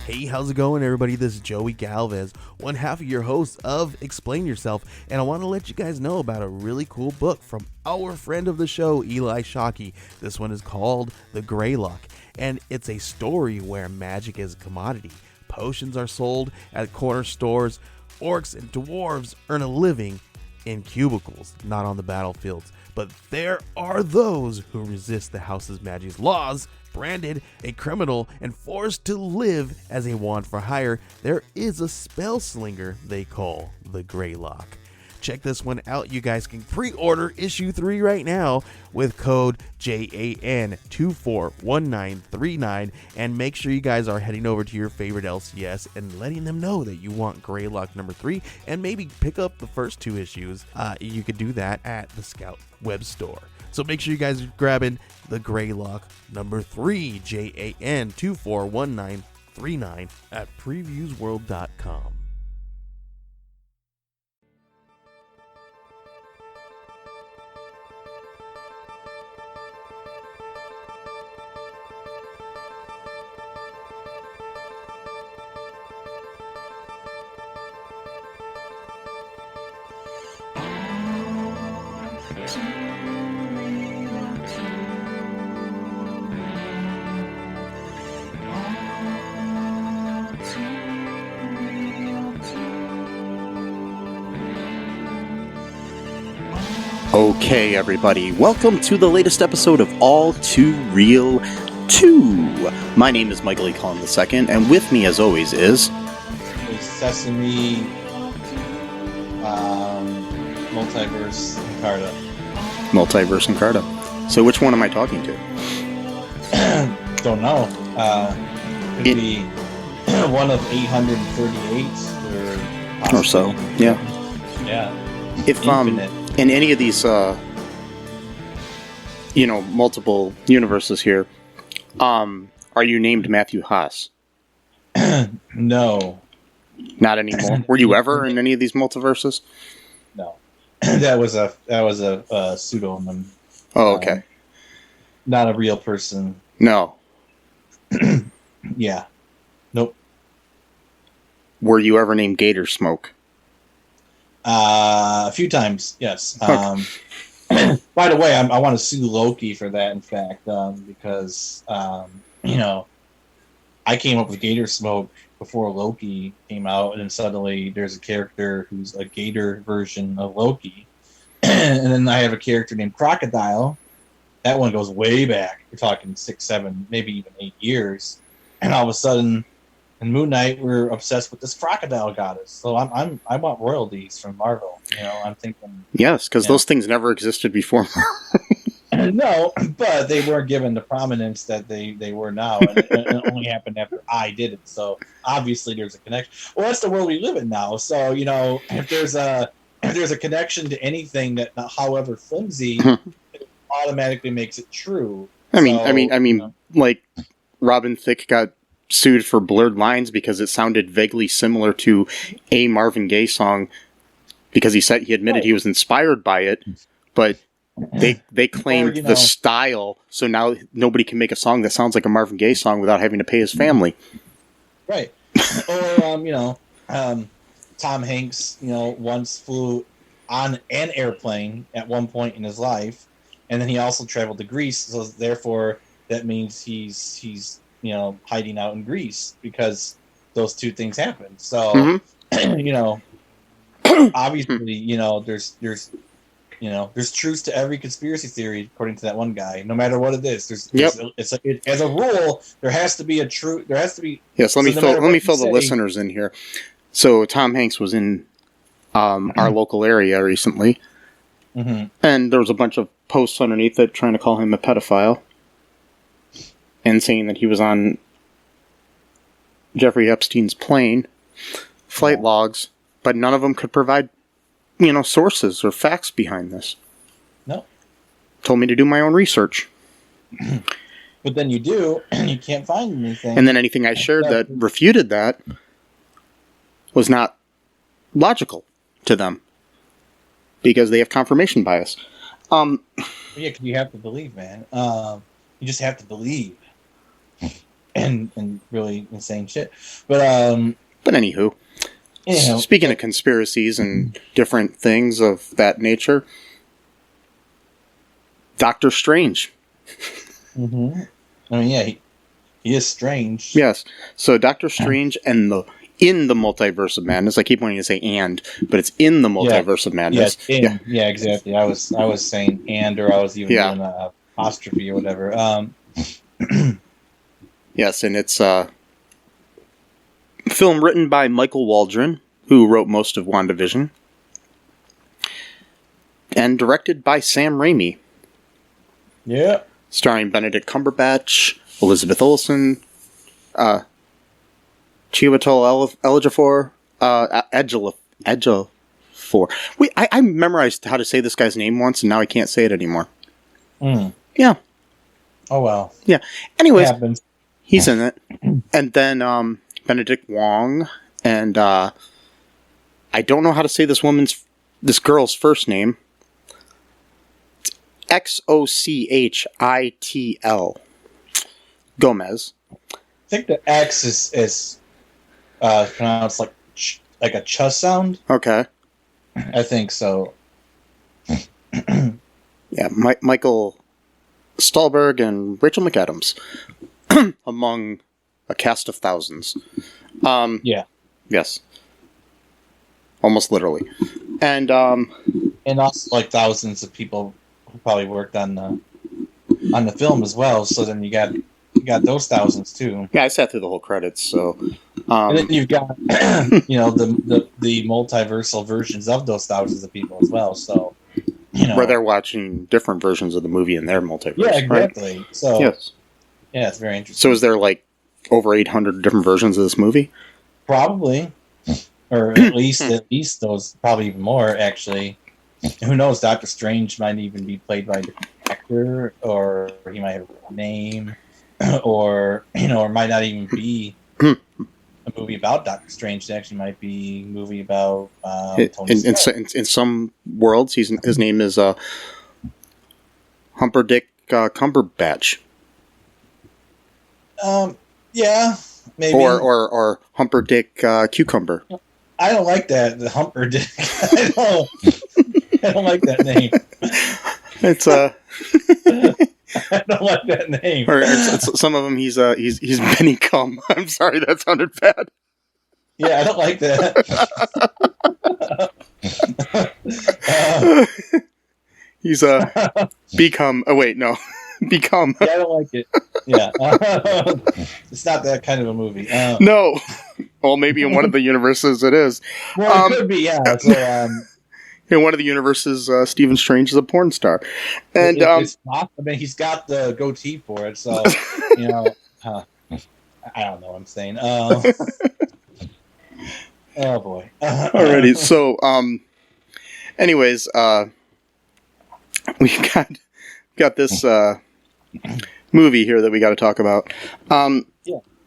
Hey, how's it going, everybody? This is Joey Galvez, one half of your host of Explain Yourself, and I want to let you guys know about a really cool book from our friend of the show, Eli Shockey. This one is called The Greylock, and it's a story where magic is a commodity. Potions are sold at corner stores. Orcs and dwarves earn a living in cubicles, not on the battlefields. But there are those who resist the house's magic's laws. Branded a criminal and forced to live as a wand for hire, there is a spell slinger they call the Greylock. Check this one out. You guys can pre-order issue 3 right now with code JAN241939, and make sure you guys are heading over to your favorite LCS and letting them know that you want Greylock number 3 and maybe pick up the first 2 issues. You could do that at the Scout web store. So make sure you guys are grabbing the Greylock number 3, JAN241939 at previewsworld.com. Okay, everybody, welcome to the latest episode of All Too Real 2. My name is Michael E. Cullen II, and with me, as always, is... Sesame, Multiverse, and Carta. Multiverse and Carta. So which one am I talking to? Don't know. Could be one of 838 or so, yeah. Yeah. If, Infinite. In any of these, multiple universes here, are you named Matthew Haas? No. Not anymore. Were you ever in any of these multiverses? No. that was a pseudonym. Oh, okay. Not a real person. No. Yeah. Nope. Were you ever named Gator Smoke? A few times, yes. Okay. By the way, I want to sue Loki for that, in fact, because, I came up with Gator Smoke before Loki came out, and then suddenly there's a character who's a gator version of Loki. And then I have a character named Crocodile. That one goes way back. We're talking 6, 7, maybe even 8 years. And all of a sudden, in Moon Knight, we're obsessed with this crocodile goddess. So I want royalties from Marvel. I'm thinking. Yes, because those things never existed before. No, but they weren't given the prominence that they were now. And it only happened after I did it. So obviously there's a connection. Well, that's the world we live in now. So if there's a connection to anything that, however flimsy, it automatically makes it true. I mean, like Robin Thicke got sued for blurred lines because it sounded vaguely similar to a Marvin Gaye song, because he admitted he was inspired by it, but they claimed the style, so now nobody can make a song that sounds like a Marvin Gaye song without having to pay his family. Right. Or Tom Hanks, once flew on an airplane at one point in his life, and then he also traveled to Greece, so therefore that means he's hiding out in Greece, because those two things happen. So, obviously, there's truth to every conspiracy theory, according to that one guy. No matter what it is, as a rule, there has to be a truth. There has to be. Yes, let me fill the listeners in here. So Tom Hanks was in our local area recently, and there was a bunch of posts underneath it trying to call him a pedophile, and saying that he was on Jeffrey Epstein's plane, flight logs, but none of them could provide, sources or facts behind this. No. Told me to do my own research. But then you do, and you can't find anything. And then anything I shared that refuted that was not logical to them, because they have confirmation bias. Yeah, because you have to believe, man. You just have to believe. and really insane shit. But anywho, speaking of conspiracies and different things of that nature, Doctor Strange. Mm-hmm. I mean, yeah, he is strange. Yes. So Doctor Strange and in the Multiverse of Madness. I keep wanting to say but it's in the Multiverse of Madness. Yeah, exactly. I was saying or I was even doing a apostrophe or whatever. Yes, and it's a film written by Michael Waldron, who wrote most of WandaVision, and directed by Sam Raimi. Yeah. Starring Benedict Cumberbatch, Elizabeth Olsen, Chiwetel Ejiofor. I memorized how to say this guy's name once, and now I can't say it anymore. Yeah. Oh, well. Yeah. Anyways, he's in it. And then Benedict Wong, and I don't know how to say this girl's first name. Xochitl. Gomez. I think the X is pronounced like a ch sound. Okay. I think so. Yeah, Michael Stahlberg and Rachel McAdams, among a cast of thousands. Yeah. Yes. Almost literally, and also like thousands of people who probably worked on the film as well. So then you got those thousands too. Yeah, I sat through the whole credits. So, and then you've got the multiversal versions of those thousands of people as well. So where they're watching different versions of the movie in their multiverse. Yeah, exactly. Right? So yes, yeah, it's very interesting. So is there like over 800 different versions of this movie? Probably, or at least those. Probably even more actually. Who knows? Doctor Strange might even be played by a different actor, or he might have a name, or or might not even be a movie about Doctor Strange. It actually might be a movie about Tony Stark. In some worlds, his name is Humperdick Cumberbatch. Yeah, maybe. Or Humperdick Cucumber. I don't like that. The Humperdick. I don't like that name. It's I don't like that name. Or it's, some of them he's Benny Cum. I'm sorry, that sounded bad. Yeah, I don't like that. He's become. Oh wait, no, become. Yeah, I don't like it. Yeah, it's not that kind of a movie. No, well, maybe in one of the universes it is. Well, it could be. Yeah. So, in one of the universes, Stephen Strange is a porn star, and it's not, I mean, he's got the goatee for it, so I don't know what I'm saying. Oh boy. Alrighty, so anyways, we got this movie here that we got to talk about.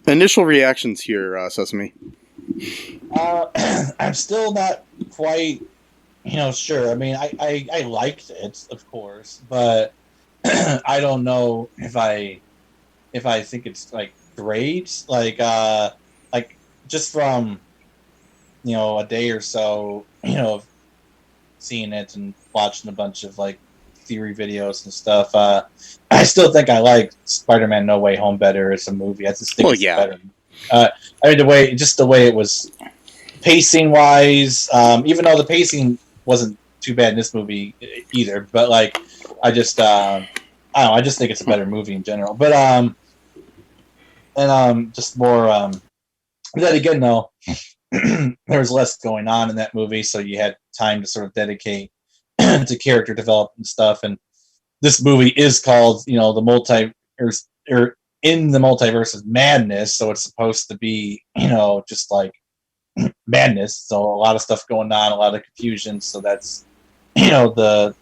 Initial reactions here, Sesame. I'm still not quite. Sure. I mean, I liked it, of course, but I don't know if I think it's like great. Like just from a day or so, of seeing it and watching a bunch of like theory videos and stuff. I still think I like Spider-Man: No Way Home better as a movie. I just think it's better. I mean, the way it was pacing wise, even though the pacing wasn't too bad in this movie either, but like I just I don't know, I just think it's a better movie in general. But just more then again though, there was less going on in that movie, so you had time to sort of dedicate to character development and stuff. And this movie is called, the multiverse, or in the Multiverse of Madness, so it's supposed to be, just like madness, so a lot of stuff going on, a lot of confusion, so that's the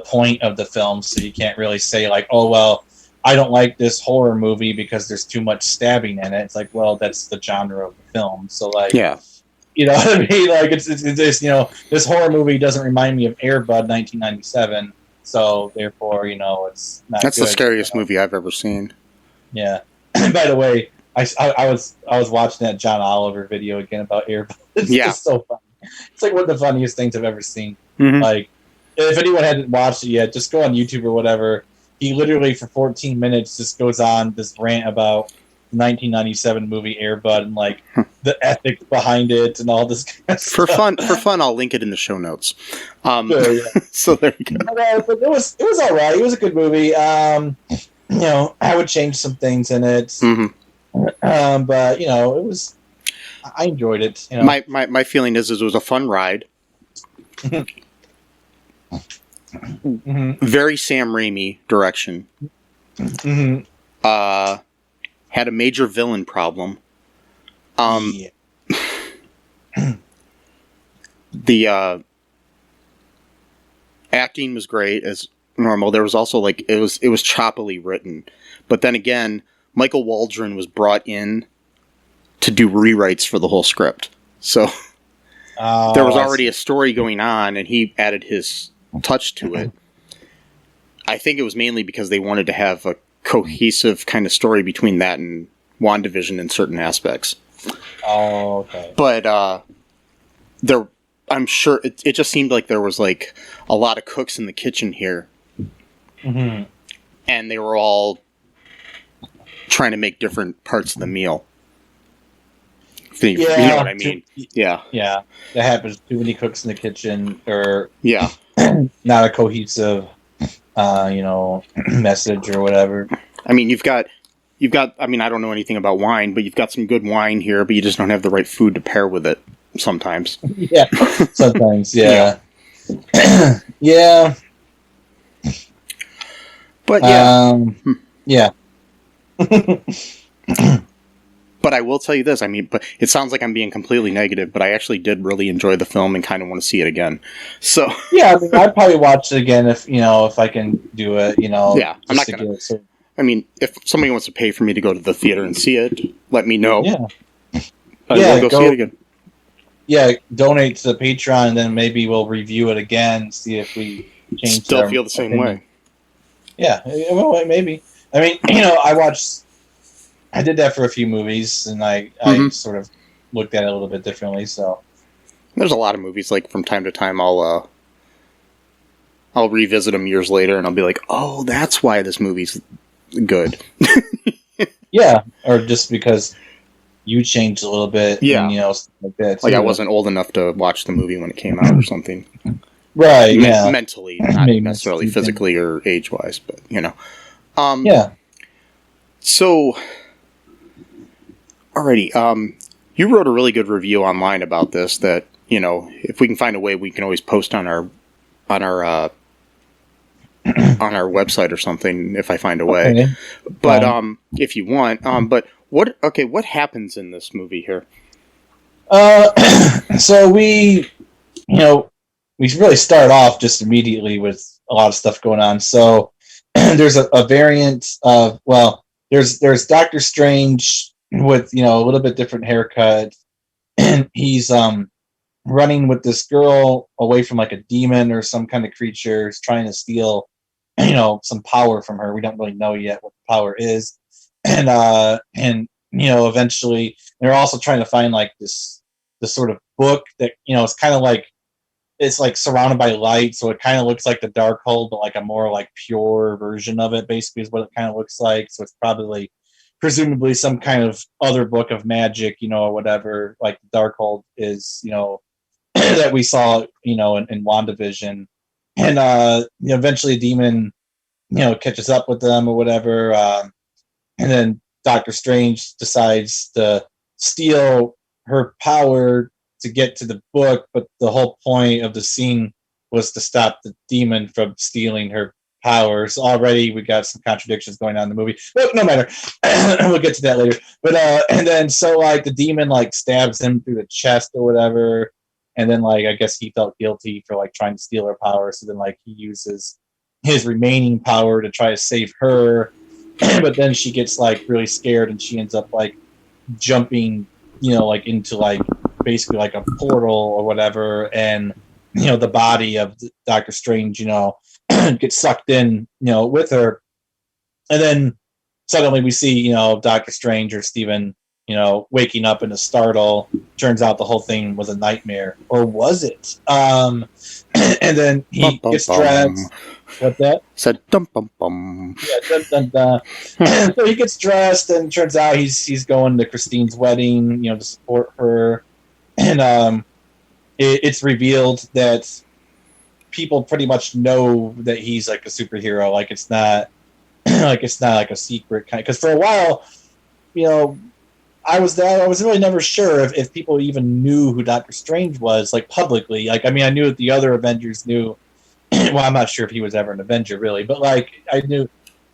point of the film. So you can't really say like, oh well, I don't like this horror movie because there's too much stabbing in it. It's like, well, that's the genre of the film, so like, you know what I mean, like it's this horror movie doesn't remind me of Air Bud 1997, so therefore it's not that's good. the scariest movie I've ever seen. Yeah. By the way, I was watching that John Oliver video again about Airbud. It's Yeah. just so funny. It's like one of the funniest things I've ever seen. Mhm. Like, if anyone hadn't watched it yet, just go on YouTube or whatever. He literally for 14 minutes just goes on this rant about the 1997 movie Airbud and like the ethics behind it and all this kind of For stuff. fun, I'll link it in the show notes. Sure, yeah. So there you go. But it was all right. It was a good movie. I would change some things in it. But it was. I enjoyed it. My feeling is it was a fun ride. Very Sam Raimi direction. Had a major villain problem. The acting was great as normal. There was also it was choppily written, but then again, Michael Waldron was brought in to do rewrites for the whole script. So there was already a story going on, and he added his touch to it. I think it was mainly because they wanted to have a cohesive kind of story between that and WandaVision in certain aspects. Oh, okay. But I'm sure it just seemed like there was a lot of cooks in the kitchen here, and they were all trying to make different parts of the meal. You know what I mean? Yeah. That happens. Too many cooks in the kitchen, or Yeah. not a cohesive, message or whatever. I mean, you've got. I mean, I don't know anything about wine, but you've got some good wine here, but you just don't have the right food to pair with it sometimes. Yeah, sometimes. Yeah. Yeah. But yeah. Yeah. But I will tell you this. I mean, but it sounds like I'm being completely negative, but I actually did really enjoy the film and kind of want to see it again. So yeah, I mean, I'd probably watch it again if I can do it. Yeah, I'm not gonna. I mean, if somebody wants to pay for me to go to the theater and see it, let me know. Yeah. We'll go see it again. Yeah, donate to the Patreon, and then maybe we'll review it again, see if we change. Still feel the same way. Yeah, well, maybe. I mean, I did that for a few movies, and I sort of looked at it a little bit differently. So there's a lot of movies from time to time I'll revisit them years later, and I'll be like, oh, that's why this movie's good. Yeah, or just because you changed a little bit. Yeah, and, stuff like that. I wasn't old enough to watch the movie when it came out or something. Right. Yeah. Mentally, not necessarily physically or age-wise, but yeah. So, alrighty. You wrote a really good review online about this. That if we can find a way, we can always post on our on our website or something if I find a way. Okay. But if you want, but what happens in this movie here? So we really start off just immediately with a lot of stuff going on. So there's a variant of there's Doctor Strange with a little bit different haircut, and he's running with this girl away from a demon or some kind of creature. He's trying to steal some power from her. We don't really know yet what the power is, and eventually they're also trying to find this sort of book that it's kind of it's surrounded by light, so it kind of looks like the DarkHold, but a more pure version of it. Basically, is what it kind of looks like. So it's probably, presumably, some kind of other book of magic, or whatever, like the DarkHold is, that we saw, in WandaVision, and eventually, a demon, catches up with them or whatever, and then Doctor Strange decides to steal her power to get to the book, but the whole point of the scene was to stop the demon from stealing her powers. Already we got some contradictions going on in the movie, but no matter. We'll get to that later. But and then the demon stabs him through the chest or whatever, and then I guess he felt guilty for trying to steal her power, so then he uses his remaining power to try to save her. But then she gets really scared, and she ends up jumping into basically a portal or whatever, and the body of Doctor Strange gets sucked in with her, and then suddenly we see, Doctor Strange or Steven, waking up in a startle. Turns out the whole thing was a nightmare. Or was it? And then he gets dressed. What that? Said dum bum bum. Yeah, dun, dun, dun. So he gets dressed, and turns out he's going to Christine's wedding, to support her. And it's revealed that people pretty much know that he's like a superhero. Like it's not like a secret kind. Because for a while, I was really never sure if people even knew who Doctor Strange was, like publicly. Like, I mean, I knew that the other Avengers knew. Well, I'm not sure if he was ever an Avenger, really, but like I knew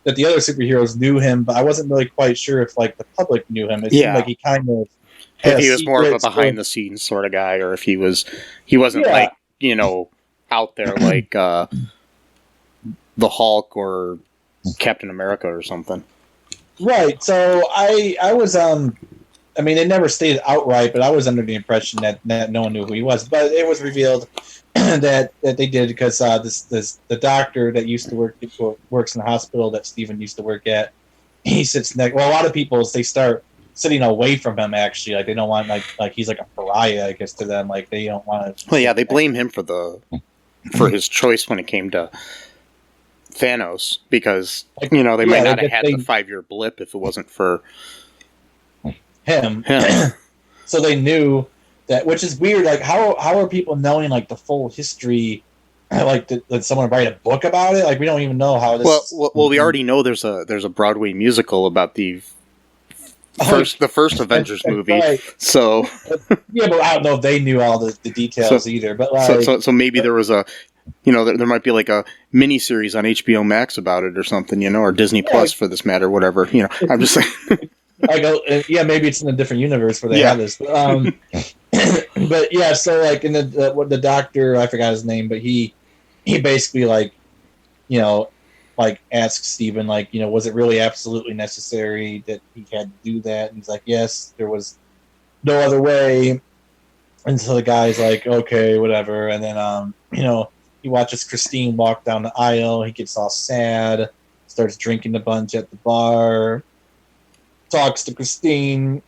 that the other superheroes knew him, but I wasn't really quite sure if like the public knew him. It seemed like he kind of if he was more of a behind the scenes sort of guy, or if he wasn't like out there like the Hulk or Captain America or something. Right. So I was I mean, they never stated outright, but I was under the impression that no one knew who he was. But it was revealed that they did because the doctor that used to works in the hospital that Steven used to work at, he sits next. Well, a lot of people they start sitting away from him. Actually, like they don't want like he's like a pariah, I guess, to them. Like they don't want to. Well, yeah, they blame him for his choice when it came to Thanos because they might not have had the 5-year blip if it wasn't for him. So they knew that, which is weird. Like how are people knowing like the full history? Like did someone write a book about it? Like we don't even know how this. Well, we already know there's a Broadway musical about the first Avengers movie. Right. So yeah, but I don't know if they knew all the details either. But like, so maybe there was a. There might be like a mini series on HBO Max about it or something, or Disney Plus for this matter, whatever. I'm just saying. Maybe it's in a different universe where they have this. But yeah, so like in the doctor, I forgot his name, but he basically like asks Steven like was it really absolutely necessary that he had to do that? And he's like, yes, there was no other way. And so the guy's like, okay, whatever. And then he watches Christine walk down the aisle. He gets all sad, starts drinking a bunch at the bar, talks to Christine,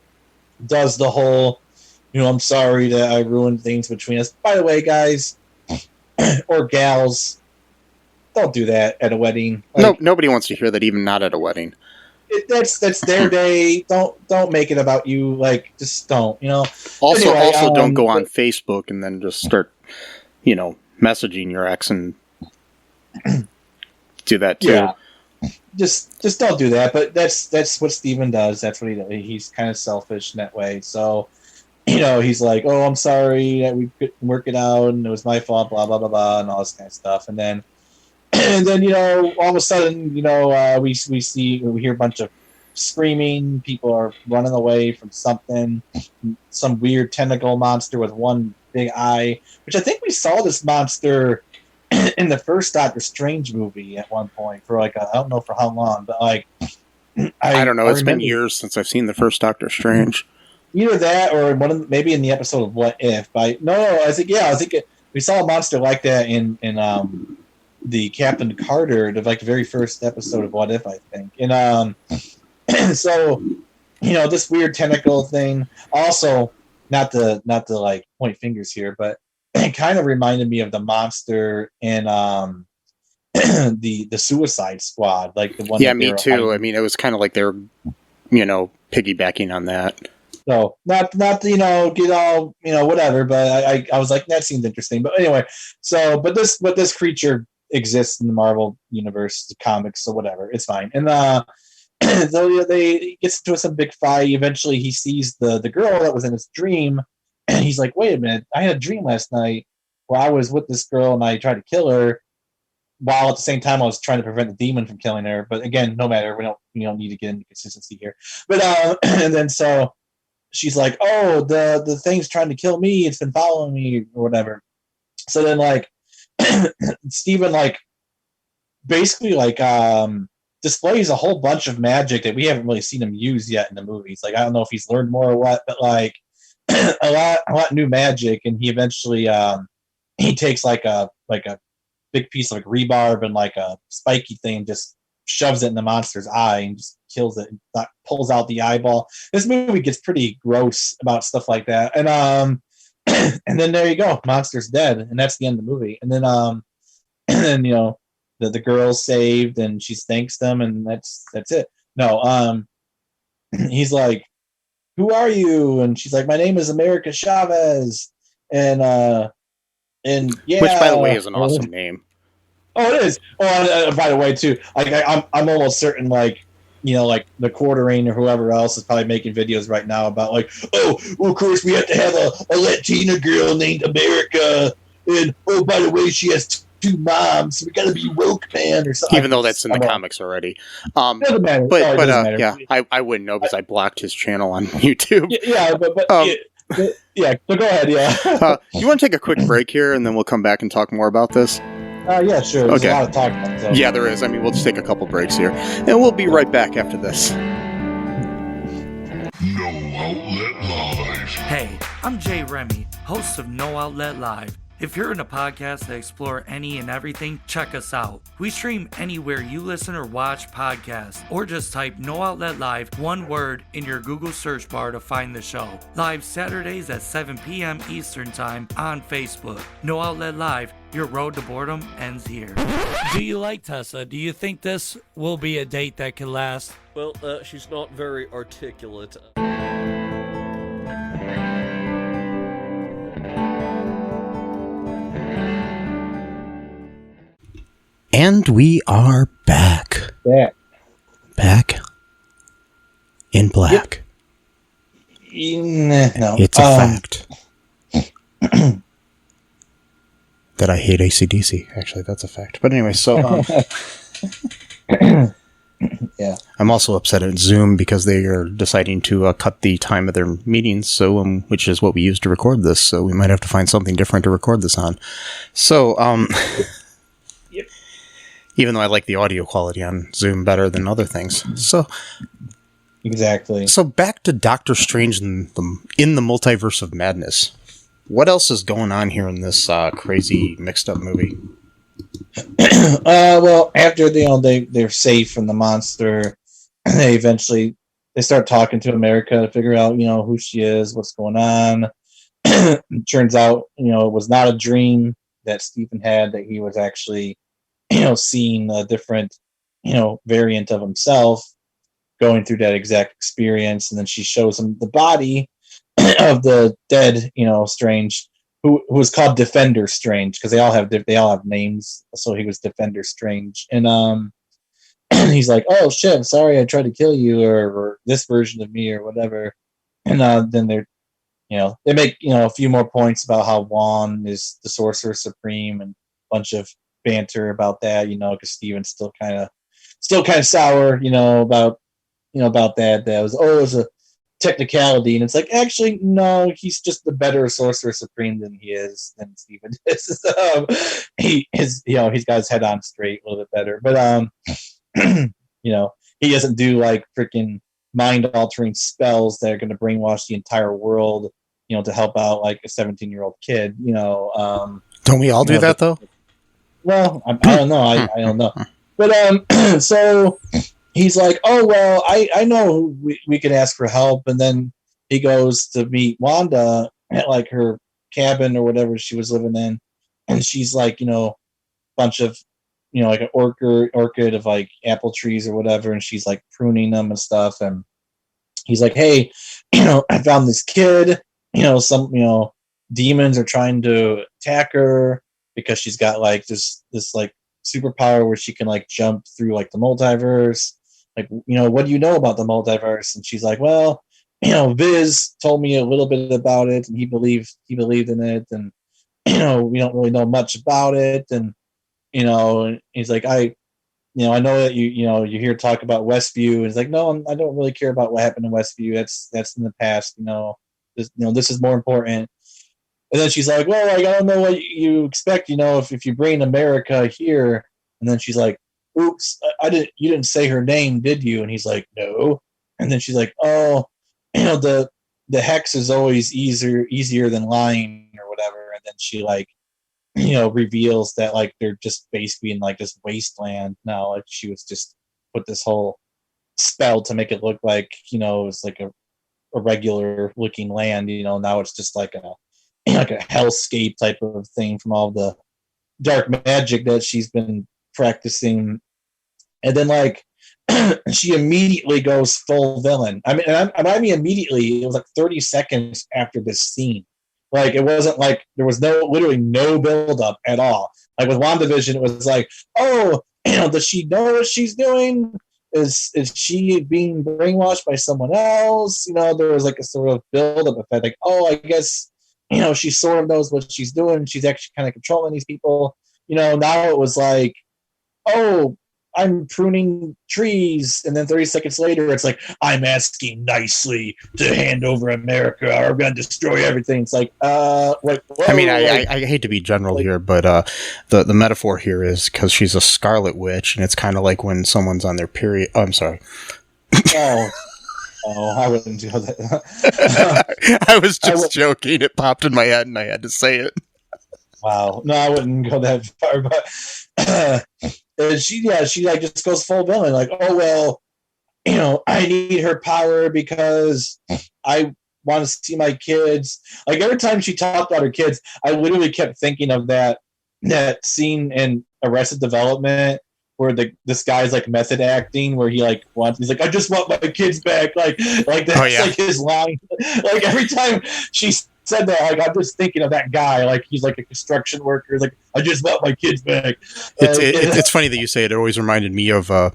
does the whole, I'm sorry that I ruined things between us. By the way, guys, or gals, don't do that at a wedding. No, nobody wants to hear that, even not at a wedding. That's their day. Don't make it about you. Like, just don't. Also, don't go on Facebook and then just start, messaging your ex and do that too. Yeah. Just don't do that. But that's what Steven does. That's what he does. He's kind of selfish in that way. So, he's like, oh, I'm sorry that we couldn't work it out and it was my fault, blah, blah, blah, blah, and all this kind of stuff. And then, all of a sudden, we hear a bunch of screaming. People are running away from something, some weird tentacle monster with one big eye, which I think we saw this monster in the first Doctor Strange movie at one point for like I don't know for how long, but like I don't know. It's been years since I've seen the first Doctor Strange. Either that or maybe in the episode of What If. But I think we saw a monster like that in the Captain Carter, the very first episode of What If, I think. And so this weird tentacle thing. Also, not to like point fingers here, but it kind of reminded me of the monster in the Suicide Squad, like the one. Yeah, me too. Hiding. I mean, it was kind of like they're piggybacking on that. So not get all whatever, but I was like, that seems interesting. But anyway, but this creature exists in the Marvel universe, the comics, so whatever, it's fine. And so they gets into some big fight. Eventually, he sees the girl that was in his dream, and he's like, "Wait a minute! I had a dream last night where I was with this girl and I tried to kill her, while at the same time I was trying to prevent the demon from killing her." But again, no matter, we don't need to get into consistency here. But and then so she's like, "Oh, the thing's trying to kill me. It's been following me or whatever." So then like Steven basically displays a whole bunch of magic that we haven't really seen him use yet in the movies. Like I don't know if he's learned more or what, but like a lot new magic, and he eventually he takes like a big piece of rebarb and like a spiky thing, just shoves it in the monster's eye and just kills it, pulls out the eyeball. This movie gets pretty gross about stuff like that, and and then there you go, monster's dead, and that's the end of the movie. And then and then the girl's saved, and she thanks them, and that's it. No, he's like, "Who are you?" And she's like, "My name is America Chavez," and yeah, which by the way is an awesome name. Oh, it is. Oh, by the way, too, like I'm almost certain, like like the Quartering or whoever else is probably making videos right now about like, oh, well, of course we have to have a Latina girl named America, and oh, by the way, she has two moms, so we got to be woke, man, or something. Even though that's in the comics already. Doesn't matter. But yeah, I wouldn't know because I blocked his channel on YouTube. Yeah, but yeah. So go ahead. Yeah. You want to take a quick break here, and then we'll come back and talk more about this? Yeah, sure. There's a lot of talk about it, so. Yeah, there is. I mean, we'll just take a couple breaks here, and we'll be right back after this. No Outlet Live. Hey, I'm Jay Remy, host of No Outlet Live. If you're in a podcast that explore any and everything, check us out. We stream anywhere you listen or watch podcasts, or just type No Outlet Live, one word, in your Google search bar to find the show. Live Saturdays at 7 p.m. Eastern Time on Facebook. No Outlet Live, your road to boredom ends here. Do you like Tessa? Do you think this will be a date that can last? Well, she's not very articulate. And we are back. Yeah. Back in black. Yep. No. It's a fact that I hate AC/DC. Actually, that's a fact. But anyway, so yeah. I'm also upset at Zoom because they are deciding to cut the time of their meetings, so which is what we use to record this. So we might have to find something different to record this on. So even though I like the audio quality on Zoom better than other things. So exactly. So back to Doctor Strange in the Multiverse of Madness. What else is going on here in this crazy mixed up movie? Well, after they're safe from the monster, they start talking to America to figure out who she is, what's going on. Turns out it was not a dream that Stephen had, that he was actually seeing a different, variant of himself going through that exact experience. And then she shows him the body of the dead, Strange, who was called Defender Strange, because they all have names. So he was Defender Strange. And he's like, oh shit, I'm sorry I tried to kill you, or this version of me or whatever. And then they make, a few more points about how Wanda is the Sorcerer Supreme, and a bunch of banter about that, because Steven's still kind of sour, about that. That was, it was a technicality, and it's like, actually, no, he's just the better Sorcerer Supreme than Steven is. He's got his head on straight a little bit better, but he doesn't do like freaking mind altering spells that are going to brainwash the entire world, to help out like a 17-year-old kid. Don't we all do that though? Well, I don't know. I don't know. But so he's like, oh, well, I know we could ask for help. And then he goes to meet Wanda at like her cabin or whatever she was living in. And she's like, bunch of, like an orchid of like apple trees or whatever. And she's like pruning them and stuff. And he's like, hey, I found this kid, some, demons are trying to attack her, because she's got like this like superpower where she can like jump through like the multiverse. Like, what do you know about the multiverse? And she's like, well, Viz told me a little bit about it, and he believed in it, and we don't really know much about it. And and he's like, I know that you hear talk about Westview, and he's like, no, I don't really care about what happened in Westview. That's in the past. This is more important. And then she's like, well, like, I don't know what you expect, if you bring America here. And then she's like, oops, you didn't say her name, did you? And he's like, no. And then she's like, oh, the hex is always easier than lying or whatever. And then she like, reveals that like they're just basically in like this wasteland now. Like she was just put this whole spell to make it look like, it's like a regular looking land. Now it's just like a like a hellscape type of thing from all the dark magic that she's been practicing. And then like she immediately goes full villain. I mean immediately. It was like 30 seconds after this scene. Like it wasn't like there was literally no build up at all. Like with WandaVision, it was like, oh, does she know what she's doing? Is she being brainwashed by someone else? There was like a sort of build up effect. Like, oh, I guess she sort of knows what she's doing. She's actually kind of controlling these people. Now it was like, oh, I'm pruning trees, and then 30 seconds later, it's like, I'm asking nicely to hand over America, or I'm going to destroy everything. It's like, whoa, I mean, I hate to be general here, but the metaphor here is because she's a Scarlet Witch, and it's kind of like when someone's on their period. Oh, I'm sorry. Oh, I wouldn't do that. I was just joking. It popped in my head, and I had to say it. Wow. No, I wouldn't go that far, but she like just goes full villain. Like, oh, well, I need her power because I want to see my kids. Like every time she talked about her kids, I literally kept thinking of that scene in Arrested Development where this guy's like method acting, where he's like, I just want my kids back. Like that's like his line. Like every time she said that, like I'm just thinking of that guy. Like he's like a construction worker. Like I just want my kids back. It's funny that you say it. It always reminded me of the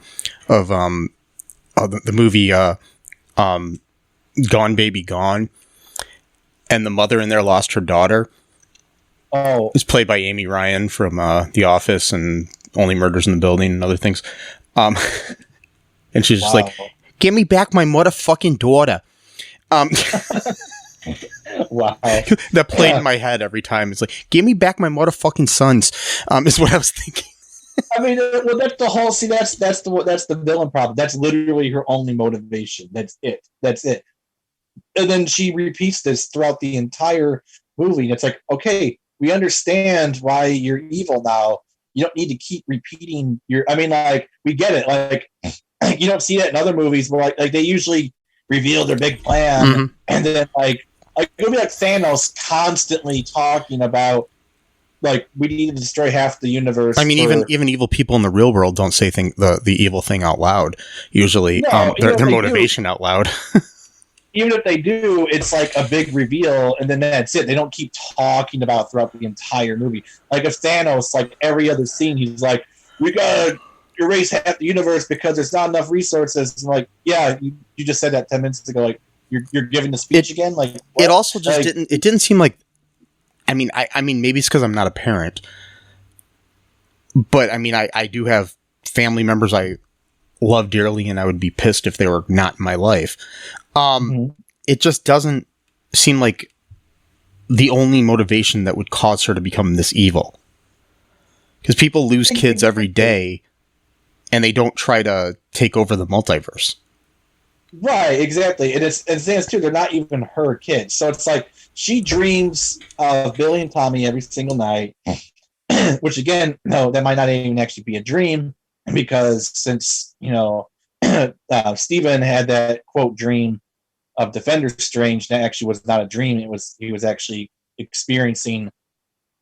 movie Gone Baby Gone, and the mother in there lost her daughter. Oh, it's played by Amy Ryan from The Office and Only Murders in the Building and other things. And she's just like, "Give me back my motherfucking daughter." Wow. That played in my head every time. It's like, give me back my motherfucking sons, is what I was thinking. I mean, well, that's the whole. See, that's the villain problem. That's literally her only motivation. That's it. And then she repeats this throughout the entire movie. And it's like, okay, we understand why you're evil now. You don't need to keep repeating your. I mean, like we get it. Like you don't see that in other movies where like they usually reveal their big plan, and then like it'll be like Thanos constantly talking about like we need to destroy half the universe. I mean, even evil people in the real world don't say the evil thing out loud. Usually, their motivation out loud. Even if they do, it's like a big reveal, and then that's it. They don't keep talking about throughout the entire movie. Like if Thanos, like every other scene, he's like, "We gotta erase half the universe because there's not enough resources." And like, yeah, you just said that 10 minutes ago. Like you're giving the speech again. Like what? It also just didn't seem like. I mean, maybe it's because I'm not a parent, but I mean, I do have family members I love dearly, and I would be pissed if they were not in my life. It just doesn't seem like the only motivation that would cause her to become this evil. Because people lose kids every day, and they don't try to take over the multiverse. Right, exactly. And it's too, they're not even her kids. So it's like she dreams of Billy and Tommy every single night, which again, no, that might not even actually be a dream, because since, Steven had that quote dream of Defender Strange, that actually was not a dream. He was actually experiencing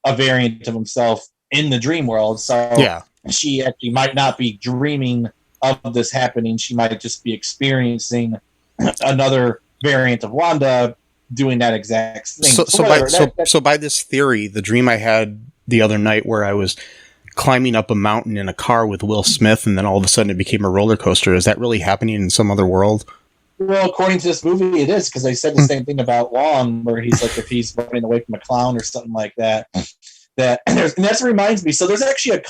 a variant of himself in the dream world. So yeah, she actually might not be dreaming of this happening. She might just be experiencing another variant of Wanda doing that exact thing. So by this theory, the dream I had the other night where I was climbing up a mountain in a car with Will Smith, and then all of a sudden it became a roller coaster. Is that really happening in some other world? Well, according to this movie, it is, because they said the same thing about Wong, where he's like, if he's running away from a clown or something like that. And that reminds me. So there's actually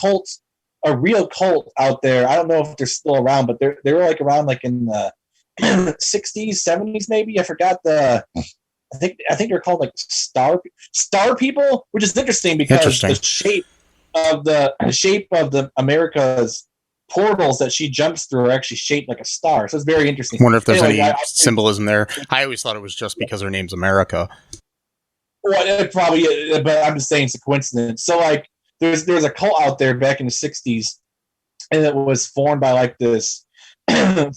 a real cult out there. I don't know if they're still around, but they were like around like in the 60s, 70s, maybe. I forgot I think they're called like star people, which is interesting because the shape of the America's portals that she jumps through are actually shaped like a star. So it's very interesting. I wonder if there's any symbolism there. I always thought it was just because her name's America. Well, it probably is, but I'm just saying it's a coincidence. So like there's a cult out there back in the 60s, and it was formed by like this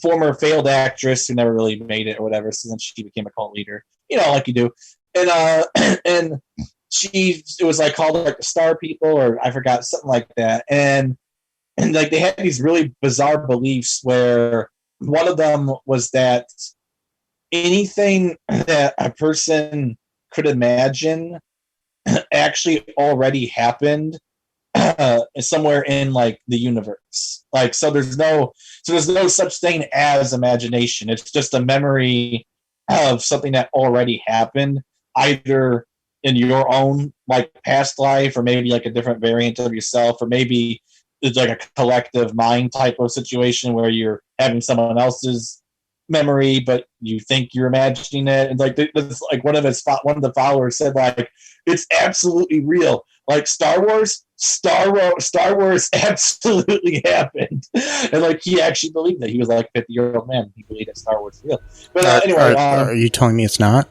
former failed actress who never really made it or whatever. So then she became a cult leader, like you do. And and it was like called like the Star People, or I forgot, something like that. And like they had these really bizarre beliefs where one of them was that anything that a person could imagine actually already happened somewhere in like the universe. Like, so there's no such thing as imagination. It's just a memory of something that already happened, either in your own like past life, or maybe like a different variant of yourself, or maybe it's like a collective mind type of situation where you're having someone else's memory, but you think you're imagining it. And like, it's like one of the followers said, like, it's absolutely real. Like Star Wars absolutely happened. And like, he actually believed that. He was like a 50-year-old man. He believed that Star Wars was real. But anyway, are you telling me it's not?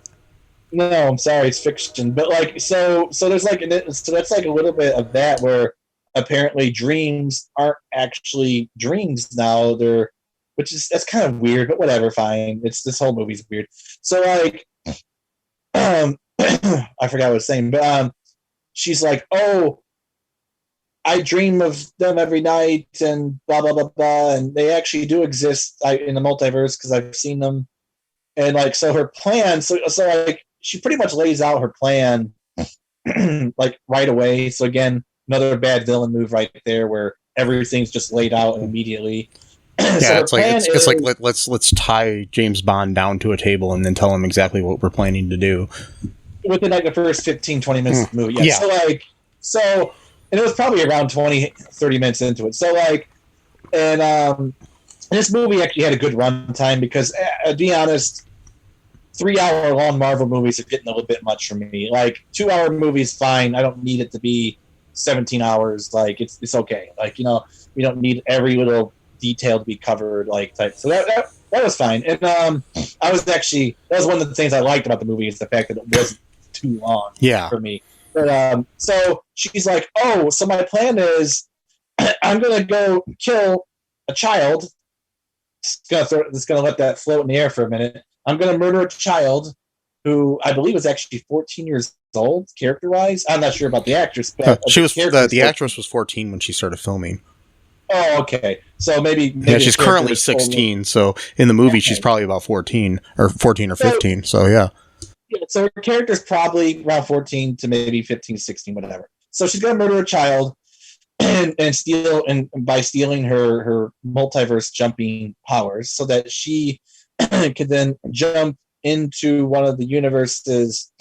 No, I'm sorry, it's fiction. But like, so there's like, so that's like a little bit of that, where apparently dreams aren't actually dreams now. That's kind of weird, but whatever, fine. This whole movie's weird. So like, I forgot what I was saying, but she's like, oh, I dream of them every night and blah, blah, blah, blah. And they actually do exist in the multiverse because I've seen them. And like, so her plan, so like, she pretty much lays out her plan like right away. So again, another bad villain move right there, where everything's just laid out immediately. Yeah, so it's like let's tie James Bond down to a table and then tell him exactly what we're planning to do within like the first 15-20 minutes of the movie. Yeah. And it was probably around 20-30 minutes into it. So like, and this movie actually had a good runtime, because to be honest, 3-hour-long Marvel movies are getting a little bit much for me. Like 2-hour movies, fine. I don't need it to be 17 hours. Like it's okay. Like, we don't need every little detail to be covered, like type. So that was fine. And that was one of the things I liked about the movie, is the fact that it wasn't too long for me. But so she's like, oh, so my plan is I'm gonna go kill a child. Just gonna let that float in the air for a minute. I'm gonna murder a child who I believe was actually 14 years old, character-wise. I'm not sure about the actress, but she was the actress was 14 when she started filming. Oh, okay. So maybe she's currently 16. So in the movie, she's probably about 14 or 15. So yeah. So her character's probably around 14 to maybe 15, 16, whatever. So she's gonna murder a child and steal, and by stealing her multiverse jumping powers, so that she could then jump into one of the universes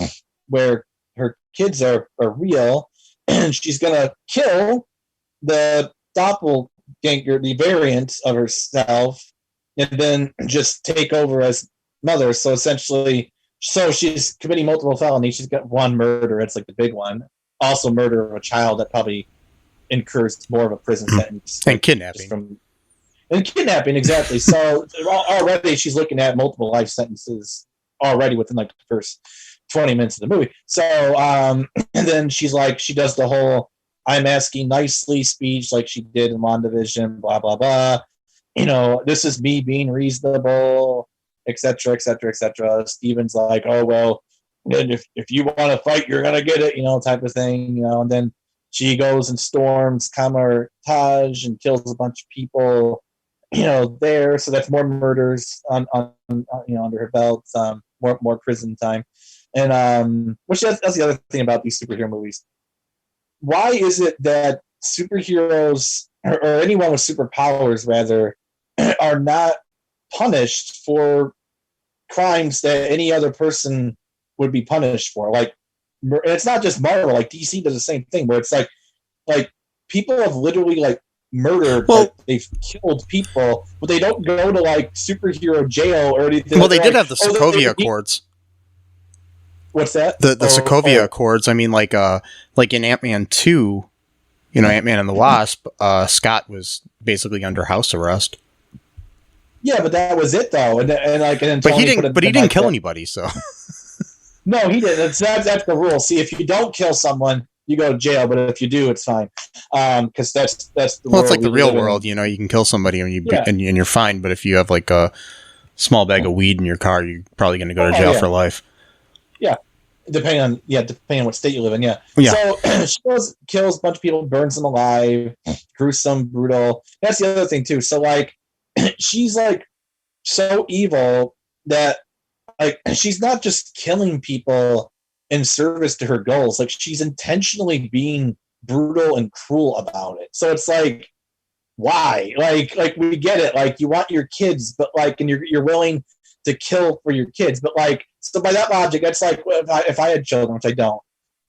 where her kids are real, and she's gonna kill the doppelganger, the variant of herself, and then just take over as mother. So essentially, she's committing multiple felonies. She's got one murder. It's like the big one. Also murder of a child that probably incurs more of a prison sentence. And kidnapping. And kidnapping, exactly. So already she's looking at multiple life sentences already within like the first 20 minutes of the movie. So, and then she's like, she does the whole I'm asking nicely speech like she did in Wandavision, blah, blah, blah. This is me being reasonable, etc., etc., etc. Steven's like, oh, well, if you want to fight, you're going to get it, type of thing, and then she goes and storms Taj and kills a bunch of people, there. So that's more murders on under her belt, more prison time. And which that's the other thing about these superhero movies. Why is it that superheroes or anyone with superpowers rather are not punished for crimes that any other person would be punished for? Like, and it's not just Marvel, like DC does the same thing, where it's like people have literally like murdered, they've killed people, but they don't go to like superhero jail or anything. Well, they did have the Sokovia Accords. What's that? The Sokovia Accords. I mean, like in Ant-Man 2, Ant-Man and the Wasp, Scott was basically under house arrest. Yeah, but that was it though, and he didn't kill anybody, so. No, he didn't. That's the rule. See, if you don't kill someone, you go to jail, but if you do, it's fine. Because that's the Well, it's world like the we real live in. world, you know, you can kill somebody and Yeah. and you're fine, but if you have like a small bag of weed in your car, you're probably going to go to jail for life. Yeah. Depending on what state you live in, yeah. Yeah. So she kills a bunch of people, burns them alive, gruesome, brutal. That's the other thing too. So like, she's like so evil that like she's not just killing people in service to her goals. Like she's intentionally being brutal and cruel about it. So it's like, why? Like we get it. Like you want your kids, but like, and you're willing to kill for your kids, but like, so by that logic, that's like if I had children, which I don't,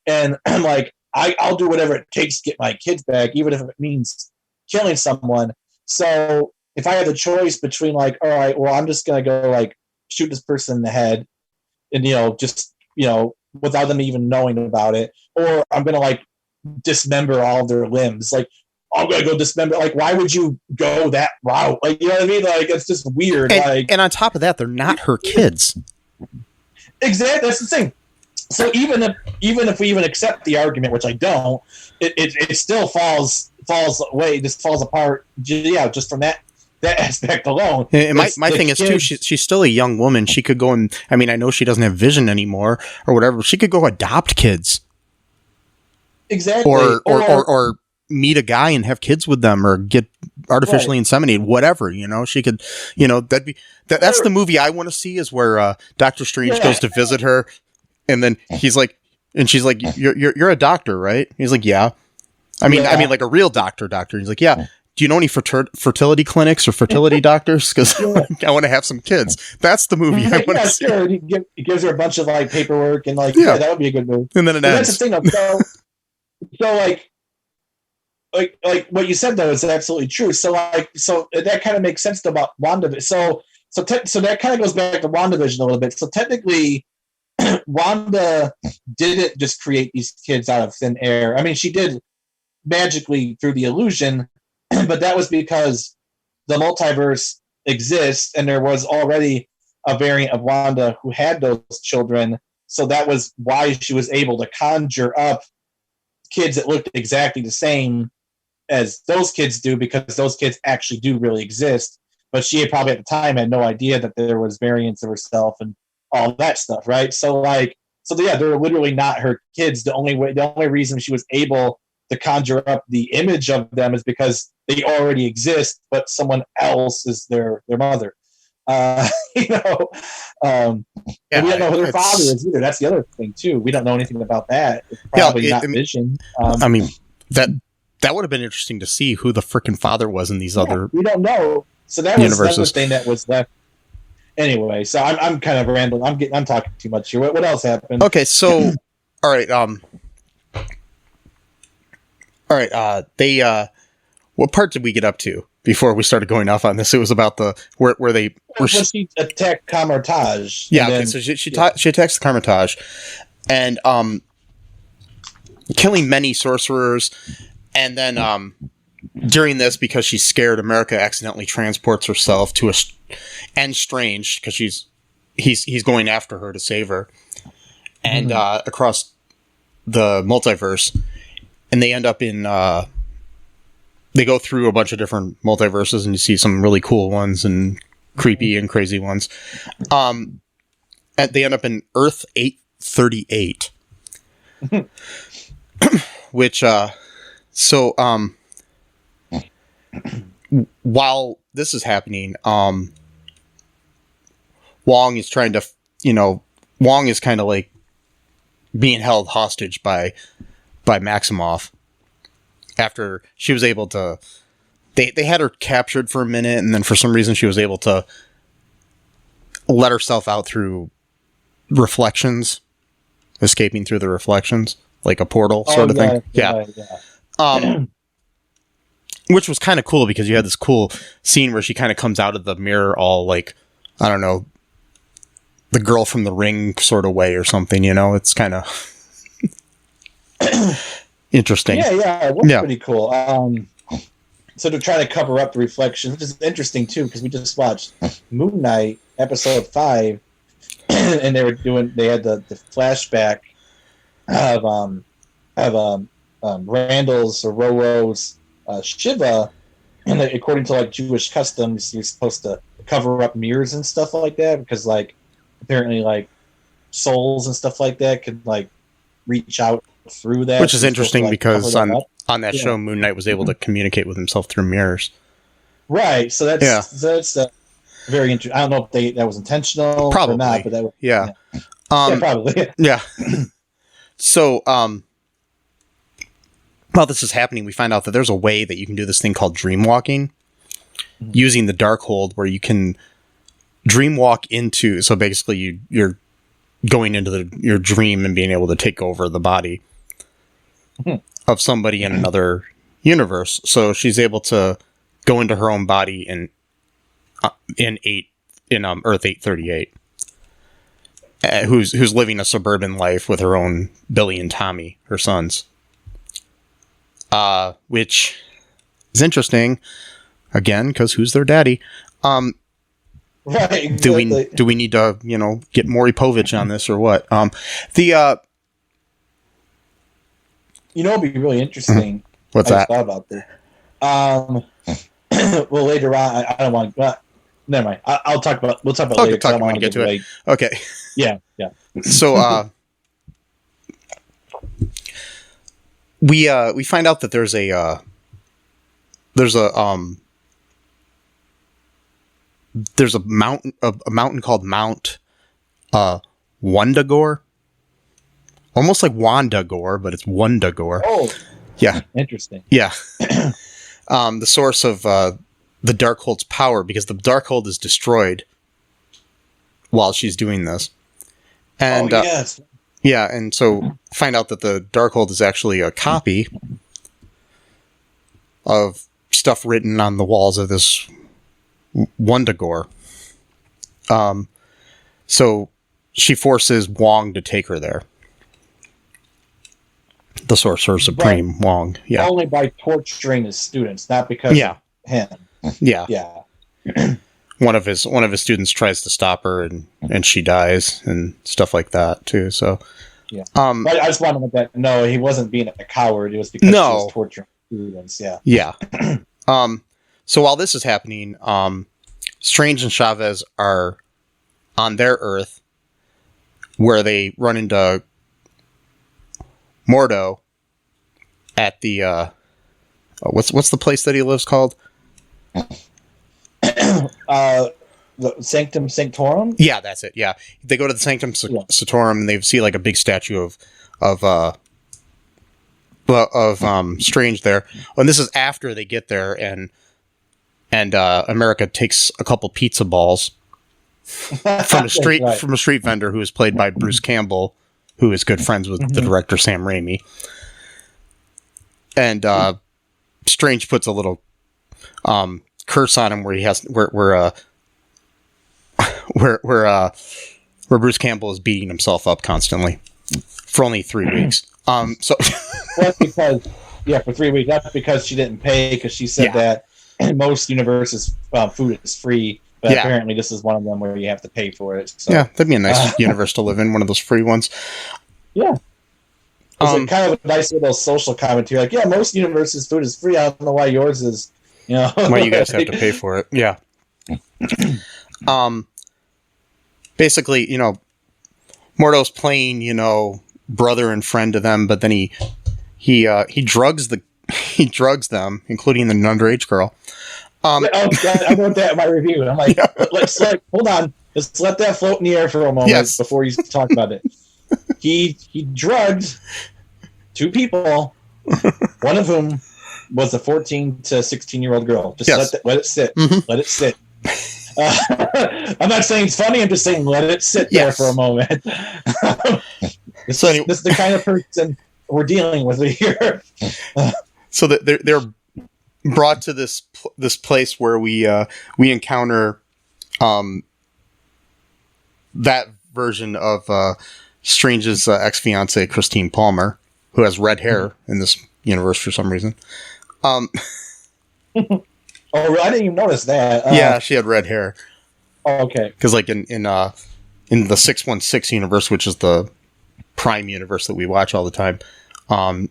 and I'm like, I'll do whatever it takes to get my kids back, even if it means killing someone. So if I had the choice between like, all right, well, I'm just gonna go like shoot this person in the head, and just without them even knowing about it, or I'm gonna like dismember all of their limbs, like I'm gonna go dismember. Like, why would you go that route? Like, you know what I mean? Like, it's just weird. And on top of that, they're not her kids. Exactly, that's the thing. So even if we even accept the argument, which I don't, it still falls away, just falls apart. Yeah, just from that aspect alone. And my thing is too, she's still a young woman. She could go and I know she doesn't have vision anymore or whatever. She could go adopt kids. Exactly. Or meet a guy and have kids with them, or get artificially inseminated, whatever, she could, that's the movie I want to see, is where Doctor Strange goes to visit her, and then he's like, and she's like, you're a doctor, right? He's like, yeah. I mean like a real doctor. He's like, yeah. Do you know any fertility clinics or fertility doctors? Because I want to have some kids. That's the movie I want to see. Sure. He gives her a bunch of like paperwork and like, that would be a good move. And then it ends. That's the thing, though. So like what you said though is absolutely true. So that kind of makes sense about Wandavision. So that kind of goes back to Wandavision a little bit. So technically, Wanda didn't just create these kids out of thin air. I mean, she did magically through the illusion, but that was because the multiverse exists, and there was already a variant of Wanda who had those children. So that was why she was able to conjure up kids that looked exactly the same as those kids do, because those kids actually do really exist. But she had probably at the time had no idea that there was variants of herself and all that stuff, right? So they're literally not her kids. The only reason she was able to conjure up the image of them is because they already exist, but someone else is their mother. We don't know who their father is either. That's the other thing too. We don't know anything about that. It's probably not Vision. That would have been interesting to see who the freaking father was in these other. We don't know. So that was the thing that was left. Anyway, so I'm kind of rambling. I'm talking too much here. What else happened? Okay, so all right. What part did we get up to before we started going off on this? It was about where they she attacked Camartage. Yeah, okay, so she attacks the Camartage, and killing many sorcerers, and then during this, because she's scared, America accidentally transports herself to and Strange, because he's going after her to save her, and across the multiverse, and they end up in they go through a bunch of different multiverses, and you see some really cool ones and creepy and crazy ones. And they end up in Earth 838, which while this is happening, Wong is trying to, Wong is kind of like being held hostage by Maximoff. After she was able to, they had her captured for a minute, and then for some reason she was able to let herself out through reflections, escaping through the reflections, like a portal sort of thing. Yeah. Which was kind of cool, because you had this cool scene where she kind of comes out of the mirror all like, I don't know, the girl from the Ring sort of way or something, it's kind of interesting. Yeah, it was pretty cool. So to try to cover up the reflections, which is interesting too, because we just watched Moon Knight episode 5, and they had the flashback of have Randall's or Roro's Shiva, and like, according to like Jewish customs, you're supposed to cover up mirrors and stuff like that because like apparently like souls and stuff like that could like reach out through that. Which is interesting because on that Yeah. show, Moon Knight was able to communicate with himself through mirrors. Right. So that's very interesting. I don't know if that was intentional Probably. or not, but that was, Yeah. yeah, probably. Yeah. So, while this is happening, we find out that there's a way that you can do this thing called dream walking using the DarkHold, where you can dream walk into. So basically, you're going into your dream and being able to take over the body of somebody in another universe. So she's able to go into her own body in Earth 838. Who's living a suburban life with her own Billy and Tommy, her sons. Which is interesting, again, because who's their daddy? Right. Exactly. Do we need to get Maury Povich on this or what? It'd be really interesting. What's I that? just thought about this. Well, later on, I don't want to. Never mind. We'll talk about it later. Talk when you get to it. Okay. Yeah. So, we find out that there's a mountain called Mount Wandagore, almost like Wandagore, but it's Wandagore. Oh, yeah, interesting. Yeah, the source of the DarkHold's power, because the DarkHold is destroyed while she's doing this, and yes. yeah, and so find out that the DarkHold is actually a copy of stuff written on the walls of this Wandagore. So she forces Wong to take her there. The Sorcerer Supreme, right. Wong. Yeah. Only by torturing his students, not because of him. Yeah. Yeah. One of his students tries to stop her and she dies and stuff like that too. So yeah. But I just wanted to make that no, he wasn't being a coward, it was because he was torturing students, yeah. Yeah. So while this is happening, Strange and Chavez are on their Earth where they run into Mordo at the what's the place that he lives called? The Sanctum Sanctorum? Yeah, that's it. Yeah. They go to the Sanctum Sanctorum and they see like a big statue of Strange there. And this is after they get there and America takes a couple pizza balls from a street vendor who is played by Bruce Campbell, who is good friends with the director Sam Raimi. And Strange puts a little curse on him where he has where Bruce Campbell is beating himself up constantly for only 3 weeks. So that's because for 3 weeks. That's because she didn't pay because she said that in most universes food is free, but apparently this is one of them where you have to pay for it. So. Yeah, that'd be a nice universe to live in, one of those free ones. Yeah. It's kind of a nice little social commentary. Like, yeah, most universes food is free. I don't know why yours is, why you guys have to pay for it. Yeah. Basically, Mordo's playing, brother and friend to them, but then he drugs them, including the underage girl. I wrote that in my review. I'm like, hold on, let's let that float in the air for a moment before you talk about it. He drugged 2 people, one of whom was a 14 to 16-year-old girl. Just let it sit. Let it sit. I'm not saying it's funny. I'm just saying let it sit there for a moment. This is the kind of person we're dealing with here. So that they're brought to this place where we encounter that version of Strange's ex-fiancée Christine Palmer, who has red hair in this universe for some reason. Oh, I didn't even notice that. Yeah, she had red hair. Oh, okay. Because like in the 616 universe, which is the Prime universe that we watch all the time,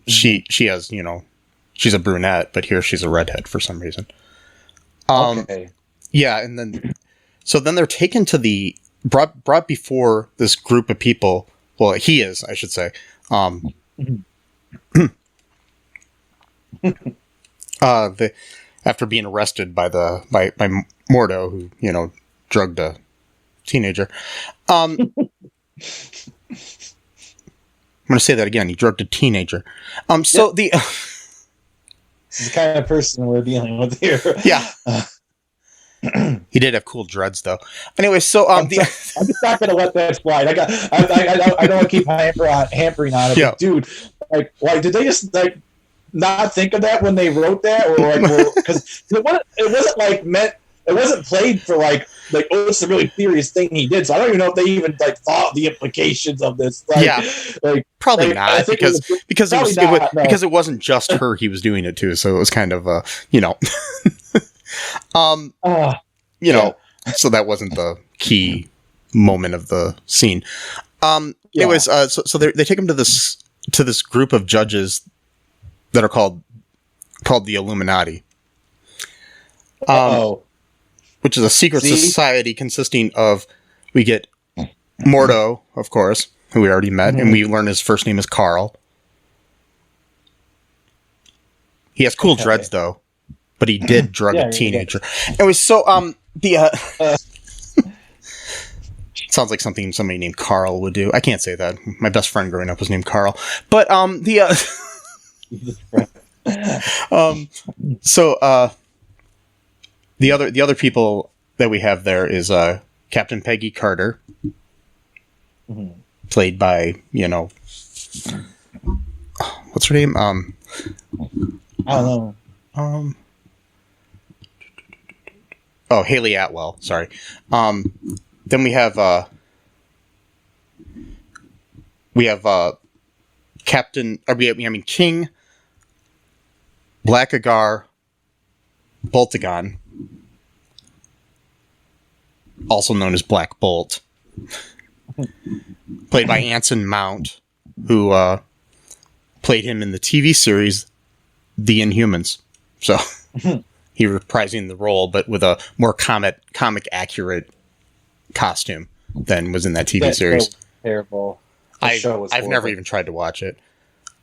She has, she's a brunette, but here she's a redhead for some reason. Okay. Yeah, and then they're taken to brought before this group of people. Well, he is, I should say. After being arrested by Mordo, who drugged a teenager. I'm going to say that again. He drugged a teenager. So the this is the kind of person we're dealing with here. Yeah. He did have cool dreads, though. Anyway, so I'm just not going to let that slide. I don't want to keep hampering on it, yeah. But dude. Like, did they just not think of that when they wrote that, or because it wasn't like meant. It wasn't played for like oh, it's a really serious thing he did. So I don't even know if they even thought the implications of this. Probably not because it wasn't just her he was doing it to. So it was kind of so that wasn't the key moment of the scene. Anyways, so they take him to this group of judges that are called the Illuminati. Which is a secret society consisting of, we get Mordo, of course, who we already met, and we learn his first name is Carl. He has cool dreads, though, but he did drug a teenager. Anyway, so sounds like something somebody named Carl would do. I can't say that. My best friend growing up was named Carl. But the other people that we have there is Captain Peggy Carter, played by what's her name? I don't know. Haley Atwell. Sorry. Then we have King Blackagar Boltagon, also known as Black Bolt, played by Anson Mount, who played him in the TV series The Inhumans. So he reprising the role, but with a more comic accurate costume than was in that TV series. That was terrible. I've never even tried to watch it.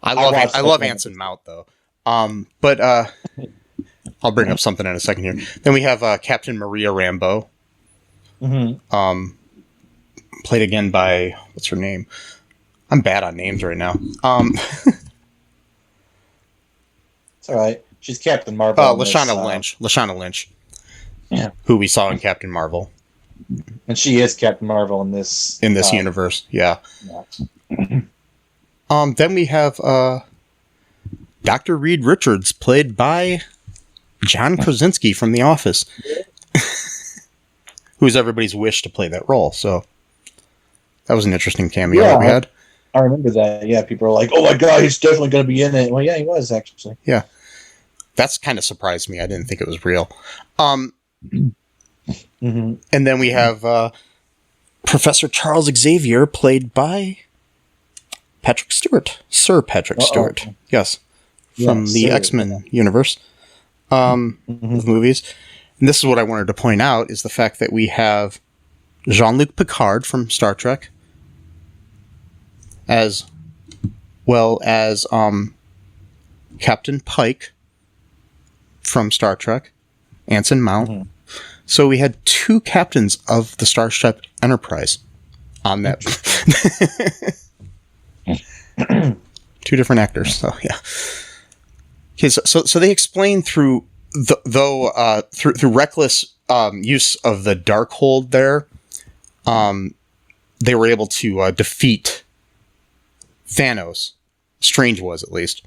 I love Anson Mount though. But I'll bring up something in a second here. Then we have Captain Maria Rambeau. Played again by, what's her name? I'm bad on names right now. It's all right. She's Captain Marvel. Lashana Lynch. Yeah. Who we saw in Captain Marvel. And she is Captain Marvel in this universe. Yeah. Then we have Dr. Reed Richards, played by John Krasinski from The Office, who's everybody's wish to play that role. So that was an interesting cameo that we had. I remember that. Yeah, people were like, "Oh my god, he's definitely going to be in it." Well, yeah, he was actually. Yeah, that's kind of surprised me. I didn't think it was real. And then we have Professor Charles Xavier, played by Patrick Stewart, Sir Patrick Stewart. Yes, from the X-Men universe of movies. And this is what I wanted to point out, is the fact that we have Jean-Luc Picard from Star Trek, as well as Captain Pike from Star Trek, Anson Mount. So we had two captains of the Starship Enterprise on that. Two different actors. So yeah. Okay, so they explain through through reckless use of the DarkHold there, they were able to defeat Thanos. Strange was, at least,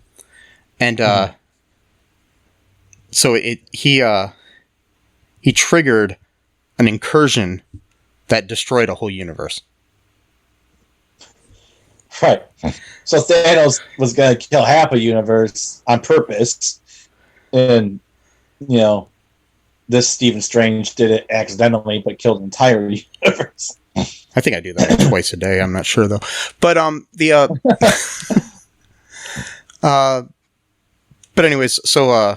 and so he triggered an incursion that destroyed a whole universe. Right. So Thanos was going to kill half a universe on purpose, and this Stephen Strange did it accidentally, but killed an entire universe. I think I do that twice a day. I'm not sure though. But But anyways, so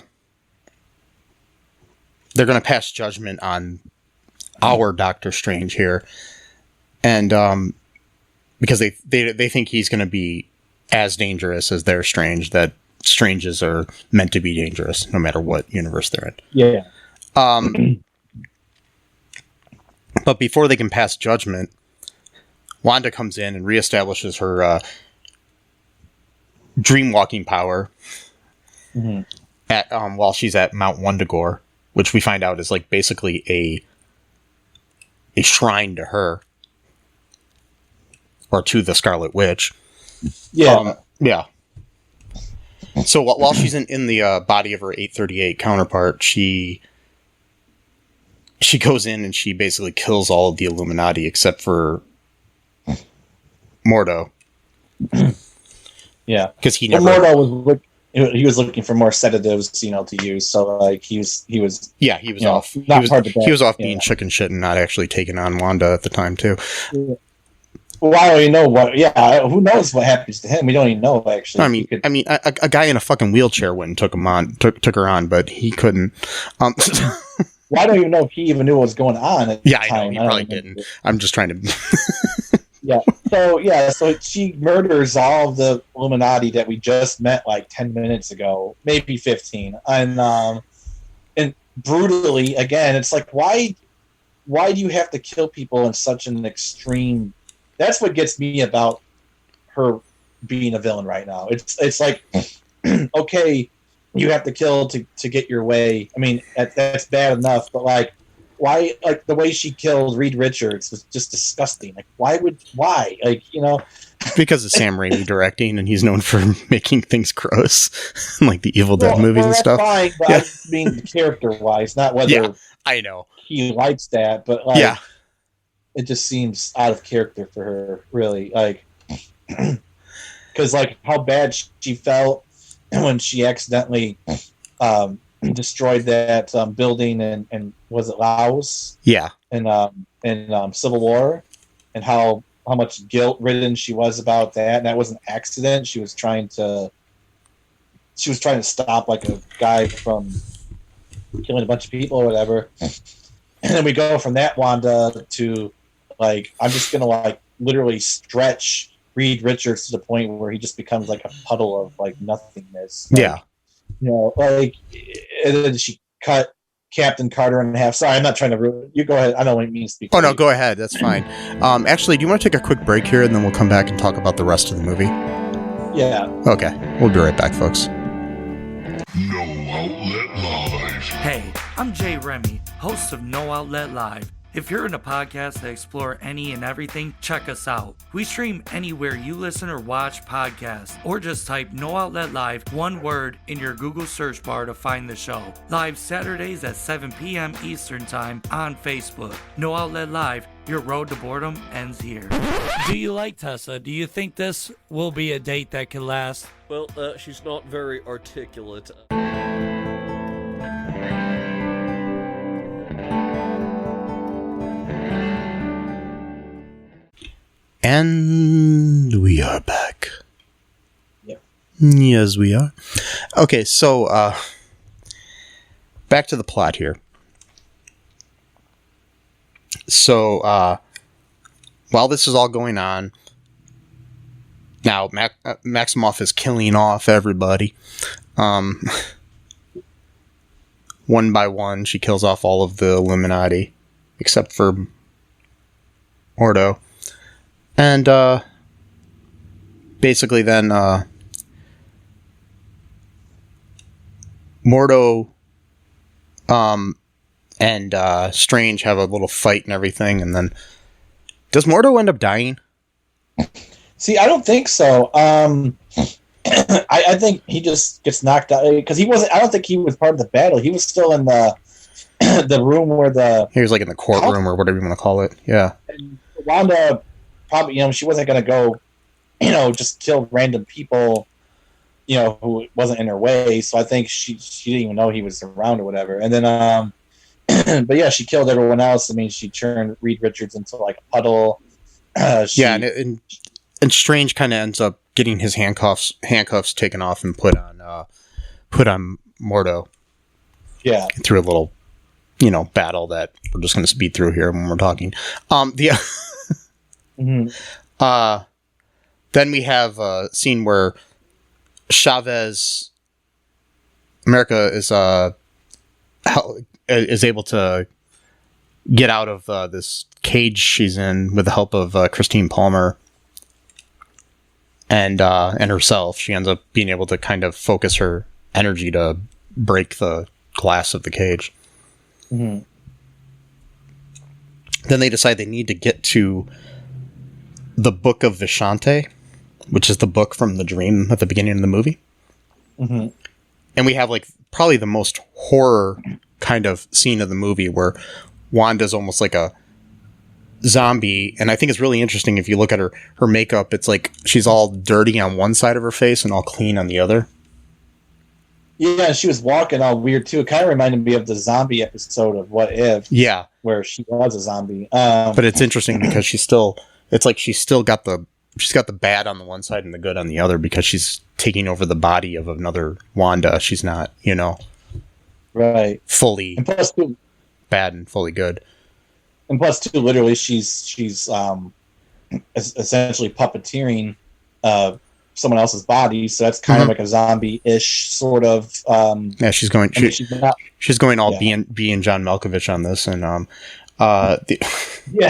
they're going to pass judgment on our Doctor Strange here, and because they think he's going to be as dangerous as their Strange, that Stranges are meant to be dangerous no matter what universe they're in. Yeah. But before they can pass judgment, Wanda comes in and reestablishes her dream-walking power at while she's at Mount Wundagore, which we find out is like basically a shrine to her, or to the Scarlet Witch. Yeah. Yeah. So while she's in the body of her 838 counterpart, she goes in and she basically kills all of the Illuminati except for Mordo. Yeah, because he but never. Mordo was looking for more sedatives, to use. So like he was off. He was off being chicken shit and not actually taking on Wanda at the time too. Yeah. Well, I don't even know what. Yeah, who knows what happens to him? We don't even know actually. I mean, a guy in a fucking wheelchair went and took her on, but he couldn't. Well, I don't even know if he even knew what was going on. At the I time. know he probably didn't. I'm just trying to. So she murders all of the Illuminati that we just met like 10 minutes ago, maybe 15, and brutally again. It's like why do you have to kill people in such an extreme? That's what gets me about her being a villain right now. It's like, okay, you have to kill to get your way. I mean, that's bad enough, but like, why? Like the way she killed Reed Richards was just disgusting. Like, why? Like, because of Sam Raimi directing, and he's known for making things gross, like the Evil Dead movies and stuff. Fine, but I mean, character-wise, not whether. Yeah, I know he likes that, but like, it just seems out of character for her, really. Like, because like how bad she felt when she accidentally destroyed that building and was it Laos? Yeah, in Civil War, and how much guilt ridden she was about that. And that was an accident. She was trying to stop like a guy from killing a bunch of people or whatever. And then we go from that Wanda to like, I'm just gonna like literally stretch Reed Richards to the point where he just becomes like a puddle of like nothingness. Like, like, and then she cut Captain Carter in half. Sorry, I'm not trying to ruin. You go ahead. I don't mean to speak. Oh no, go ahead. That's fine. Actually, do you want to take a quick break here, and then we'll come back and talk about the rest of the movie? Yeah. Okay, we'll be right back, folks. No Outlet Live. Hey, I'm Jay Remy, host of No Outlet Live. If you're in a podcast that explore any and everything, check us out. We stream anywhere you listen or watch podcasts, or just type No Outlet Live, one word, in your Google search bar to find the show. Live Saturdays at 7 p.m. Eastern Time on Facebook. No Outlet Live, your road to boredom ends here. Do you like Tessa? Do you think this will be a date that can last? Well, she's not very articulate. And we are back. Yep. Yes, we are. Okay, so back to the plot here. So while this is all going on, now Maximoff is killing off everybody. One by one, she kills off all of the Illuminati, except for Mordo. And basically then Mordo and Strange have a little fight and everything, and then does Mordo end up dying? See, I don't think so. I think he just gets knocked out because he wasn't. I don't think he was part of the battle. He was still in the room where he was like in the courtroom or whatever you want to call it. Yeah. And Wanda probably, she wasn't going to go, just kill random people, who wasn't in her way. So I think she didn't even know he was around or whatever. And then, but yeah, she killed everyone else. I mean, she turned Reed Richards into like a puddle. And Strange kind of ends up getting his handcuffs taken off and put on Mordo. Yeah. Through a little, battle that we're just going to speed through here when we're talking. Then we have a scene where Chavez, America is able to get out of this cage she's in with the help of Christine Palmer and herself. She ends up being able to kind of focus her energy to break the glass of the cage. Mm-hmm. Then they decide they need to get to the Book of Vishante, which is the book from the dream at the beginning of the movie. Mm-hmm. And we have like probably the most horror kind of scene of the movie where Wanda's almost like a zombie. And I think it's really interesting if you look at her makeup, it's like she's all dirty on one side of her face and all clean on the other. Yeah, she was walking all weird too. It kind of reminded me of the zombie episode of What If. Yeah. Where she was a zombie. But it's interesting because she's got the bad on the one side and the good on the other because she's taking over the body of another Wanda. She's not, right, fully and plus too, bad and fully good. And plus too, literally, she's essentially puppeteering someone else's body, so that's kind of like a zombie-ish sort of. Yeah, she's going. She's going all being John Malkovich on this, and yeah,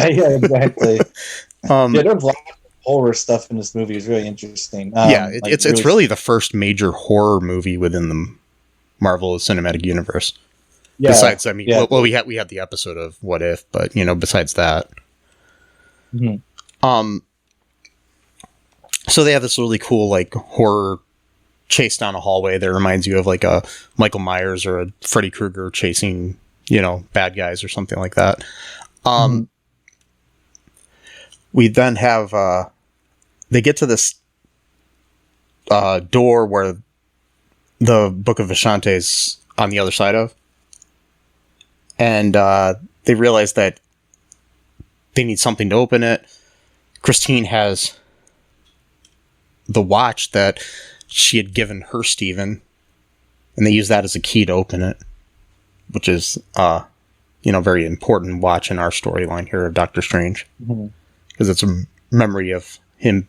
exactly. There's a lot of horror stuff in this movie. Is really interesting. It's really the first major horror movie within the Marvel Cinematic Universe. Yeah. Besides, we had the episode of What If, but besides that. Mm-hmm. So they have this really cool like horror chase down a hallway that reminds you of like a Michael Myers or a Freddy Krueger chasing, bad guys or something like that. We then have they get to this door where the Book of Vishante is on the other side of, and they realize that they need something to open it. Christine has the watch that she had given her Steven, and they use that as a key to open it, which is very important watch in our storyline here of Doctor Strange, because it's a memory of him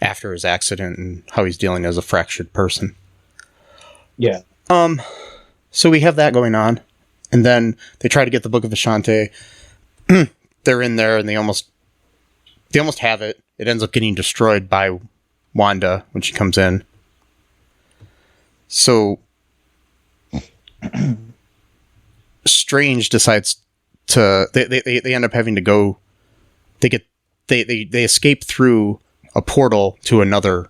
after his accident and how he's dealing as a fractured person. Yeah. So we have that going on, and then they try to get the Book of Vishante. They're in there, and they almost have it. It ends up getting destroyed by Wanda when she comes in. So Strange decides to they end up having to go. They escape through a portal to another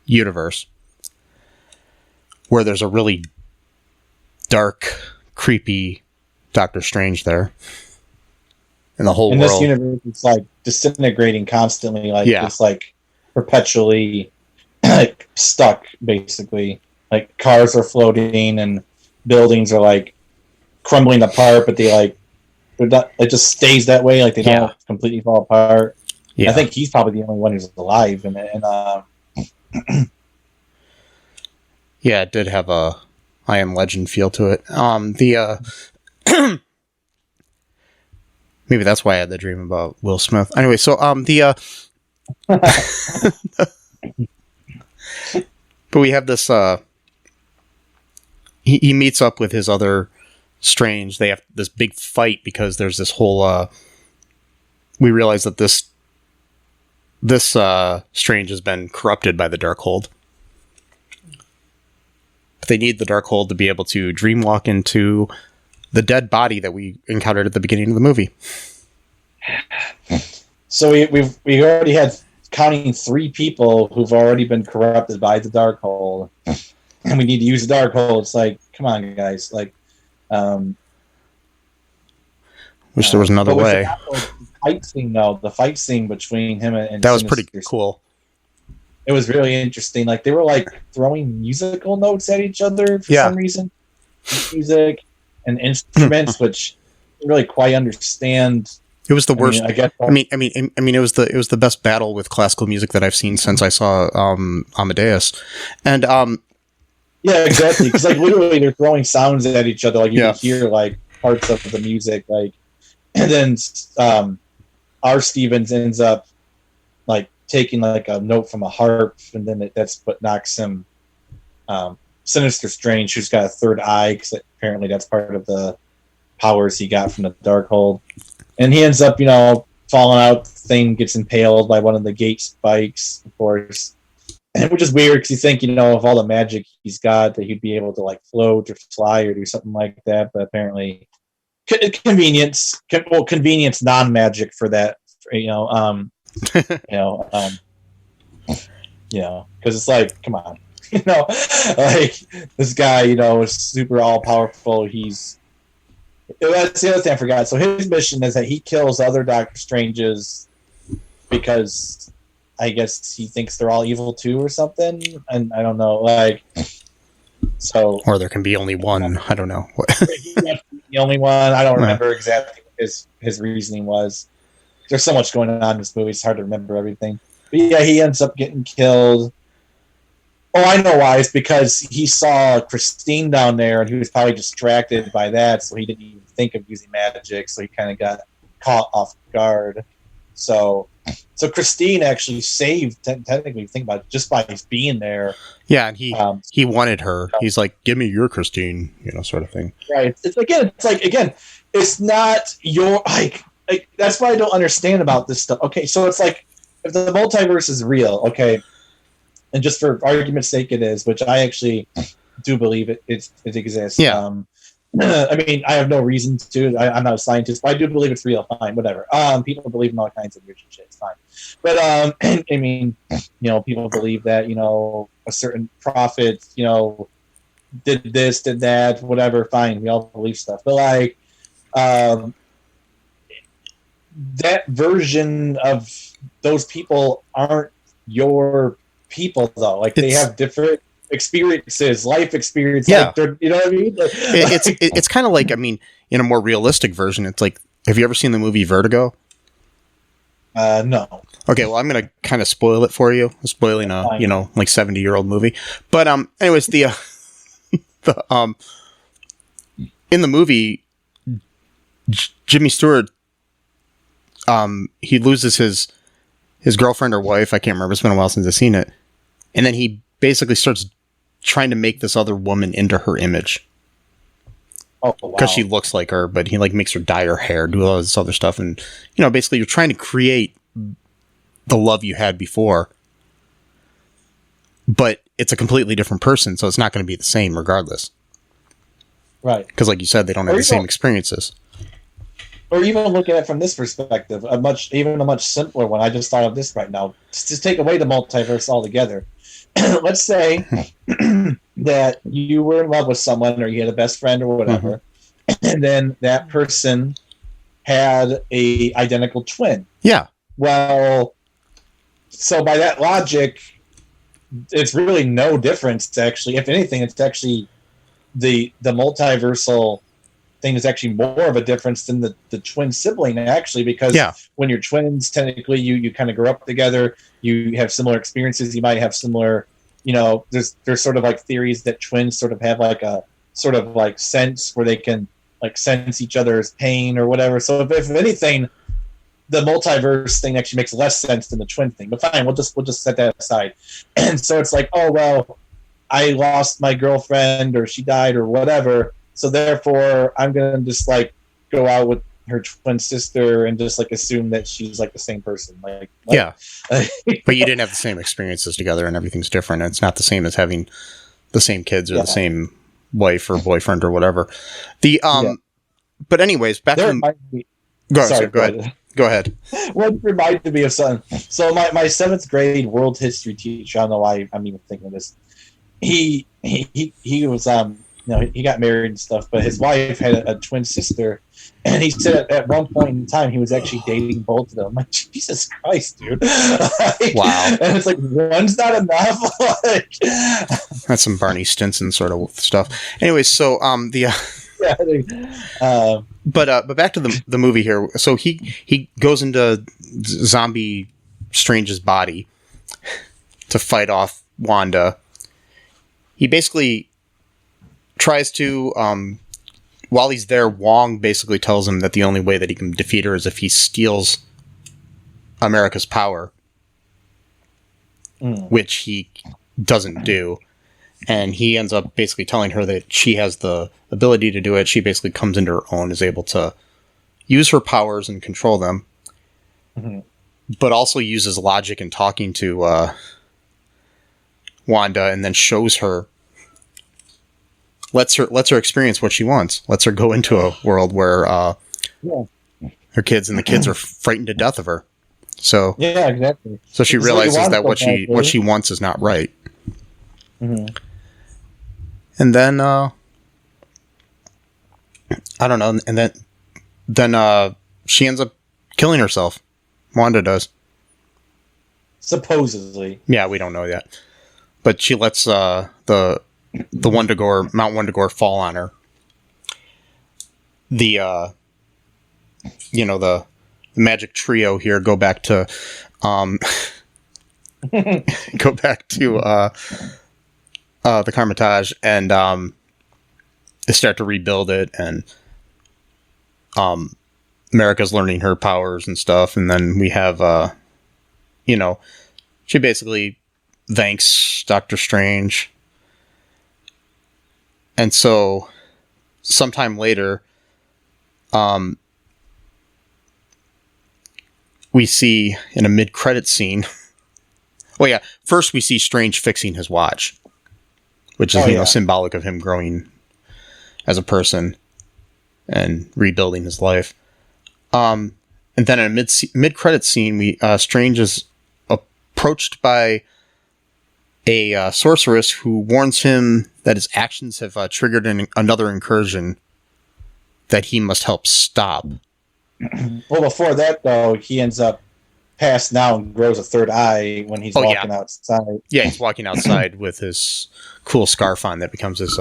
universe where there's a really dark, creepy Doctor Strange there. And the whole world. This universe is like disintegrating constantly, it's like perpetually like stuck, basically. Like cars are floating and buildings are like crumbling apart, but it just stays that way, like they don't completely fall apart. Yeah. I think he's probably the only one who's alive, and yeah, it did have a I Am Legend feel to it. Maybe that's why I had the dream about Will Smith. Anyway, so but we have this he meets up with his other Strange. They have this big fight because there's this whole we realize that this Strange has been corrupted by the DarkHold. But they need the DarkHold to be able to dreamwalk into the dead body that we encountered at the beginning of the movie. So we already had, counting 3 people who've already been corrupted by the DarkHold, and we need to use the DarkHold. It's like, come on, guys! Like, wish there was another way. The fight scene between him and that was pretty cool. It was really interesting. Like they were like throwing musical notes at each other for some reason, music and instruments, which I didn't really quite understand It was the worst. I guess. I mean, it was the best battle with classical music that I've seen since I saw Amadeus, and yeah, exactly. Because like literally, they're throwing sounds at each other. Like you can hear like parts of the music, like, and then R. Stevens ends up like taking like a note from a harp, and then that's what knocks him. Sinister Strange, who's got a third eye, because apparently that's part of the powers he got from the DarkHold. And he ends up, falling out. The thing gets impaled by one of the gate spikes, of course. Which is weird, because you think, of all the magic he's got, that he'd be able to, like, float or fly or do something like that. But apparently, convenience, non-magic for that, because it's like, come on. Like, this guy, is super all-powerful. That's the other thing I forgot. So his mission is that he kills other Doctor Stranges because I guess he thinks they're all evil too or something. And I don't know, or there can be only one. I don't know. The only one. I don't remember exactly what his reasoning was. There's so much going on in this movie, it's hard to remember everything. But yeah, he ends up getting killed. Oh, I know why. It's because he saw Christine down there, and he was probably distracted by that, so he didn't even think of using magic, so he kind of got caught off guard. So Christine actually saved, technically, think about it, just by his being there. Yeah, and he wanted her. He's like, give me your Christine, sort of thing. Right. It's not your, like that's what I don't understand about this stuff. Okay, so it's like, if the multiverse is real, okay, and just for argument's sake it is, which I actually do believe it exists. Yeah. I mean, I have no reason to. I'm not a scientist, but I do believe it's real. Fine, whatever. People believe in all kinds of weird shit. It's fine. But I mean, people believe that a certain prophet, did this, did that, whatever. Fine, we all believe stuff. But like, that version of those people aren't your people, though. Like, they have different experiences, life experiences. Yeah. Like, you know what I mean? Like, it's kind of like, I mean, in a more realistic version, it's like, have you ever seen the movie Vertigo? No. Okay, well, I'm going to kind of spoil it for you. I'm spoiling a, like 70-year-old movie. But anyways, the in the movie, Jimmy Stewart, he loses his girlfriend or wife. I can't remember. It's been a while since I've seen it. And then he basically starts trying to make this other woman into her image. Oh, wow. Because she looks like her, but he like makes her dye her hair, do all this other stuff. And, basically you're trying to create the love you had before. But it's a completely different person, so it's not going to be the same regardless. Right. Because like you said, they don't have the same experiences. Or even look at it from this perspective, a much simpler one. I just thought of this right now. Just take away the multiverse altogether. Let's say that you were in love with someone, or you had a best friend or whatever, and then that person had a identical twin. Yeah. Well, so by that logic, it's really no difference, actually. If anything, it's actually the multiversal thing is actually more of a difference than the twin sibling, actually, because when you're twins, technically you kind of grow up together, you have similar experiences, you might have similar, there's sort of like theories that twins sort of have like a sort of like sense where they can like sense each other's pain or whatever. So if anything, the multiverse thing actually makes less sense than the twin thing. But fine, we'll just set that aside. And so it's like, oh well, I lost my girlfriend, or she died, or whatever. So therefore, I'm gonna just like go out with her twin sister and just like assume that she's like the same person. Like yeah, but you didn't have the same experiences together, and everything's different. And it's not the same as having the same kids or the same wife or boyfriend or whatever. But anyways, back to go ahead. Go ahead. Well, it reminded me of something. So my 7th grade world history teacher, I don't know why I'm even thinking of this. He was he got married and stuff, but his wife had a twin sister, and he said at one point in time he was actually dating both of them. I'm like, Jesus Christ, dude! Wow. And it's like, one's not enough. Like, that's some Barney Stinson sort of stuff. Anyways, so But back to the movie here. So he goes into zombie Strange's body to fight off Wanda. He basically tries to, while he's there, Wong basically tells him that the only way that he can defeat her is if he steals America's power, which he doesn't do. And he ends up basically telling her that she has the ability to do it. She basically comes into her own, is able to use her powers and control them, but also uses logic and talking to Wanda, and then shows her, lets her experience what she wants, lets her go into a world where her kids and the kids are frightened to death of her. So yeah, exactly. So she realizes that what she wants is not right. And then I don't know. And then she ends up killing herself. Wanda does. Supposedly. Yeah, we don't know yet. But she lets the Wundagore, Mount Wundagore, fall on her. The magic trio here go back to the Carmitage, and they start to rebuild it, and America's learning her powers and stuff, and then we have she basically thanks Doctor Strange, and so sometime later we see in a mid-credit scene, well, yeah, first we see Strange fixing his watch, which is symbolic of him growing as a person and rebuilding his life. And then in a mid-credit scene, Strange is approached by a sorceress who warns him that his actions have triggered another incursion that he must help stop. Well, before that, though, he ends up passing out and grows a third eye when he's walking outside. Yeah, he's walking outside with his cool scarf on that becomes his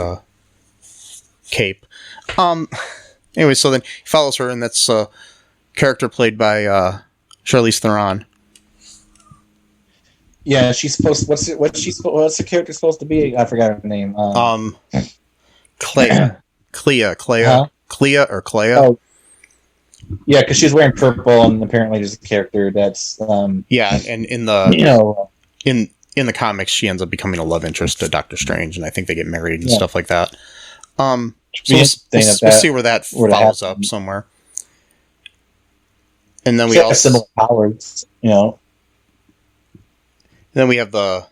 cape. Anyway, so then he follows her, and that's a character played by Charlize Theron. Yeah, she's supposed. What's the character supposed to be? I forgot her name. Clea. Huh? Clea or Clea. Oh. Yeah, because she's wearing purple, and apparently there's a character that's and in the in the comics, she ends up becoming a love interest to Doctor Strange, and I think they get married and stuff like that. So we'll see where that follows up somewhere. And then we also similar powers, Then we have the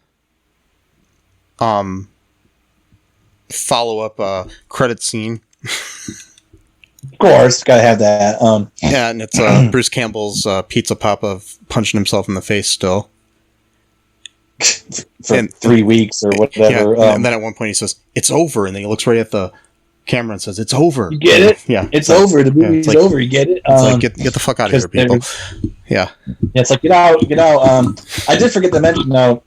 follow-up credit scene. Of course, gotta have that. Yeah, and it's Bruce Campbell's Pizza Papa punching himself in the face still. For 3 weeks or whatever. Yeah, and then at one point he says, "It's over," and then he looks right at the camera and says, "It's over." You get it? Yeah. It's over. The movie's over. You get it? It's like, get the fuck out of here, people. Yeah. It's like, get out. I did forget to mention, though,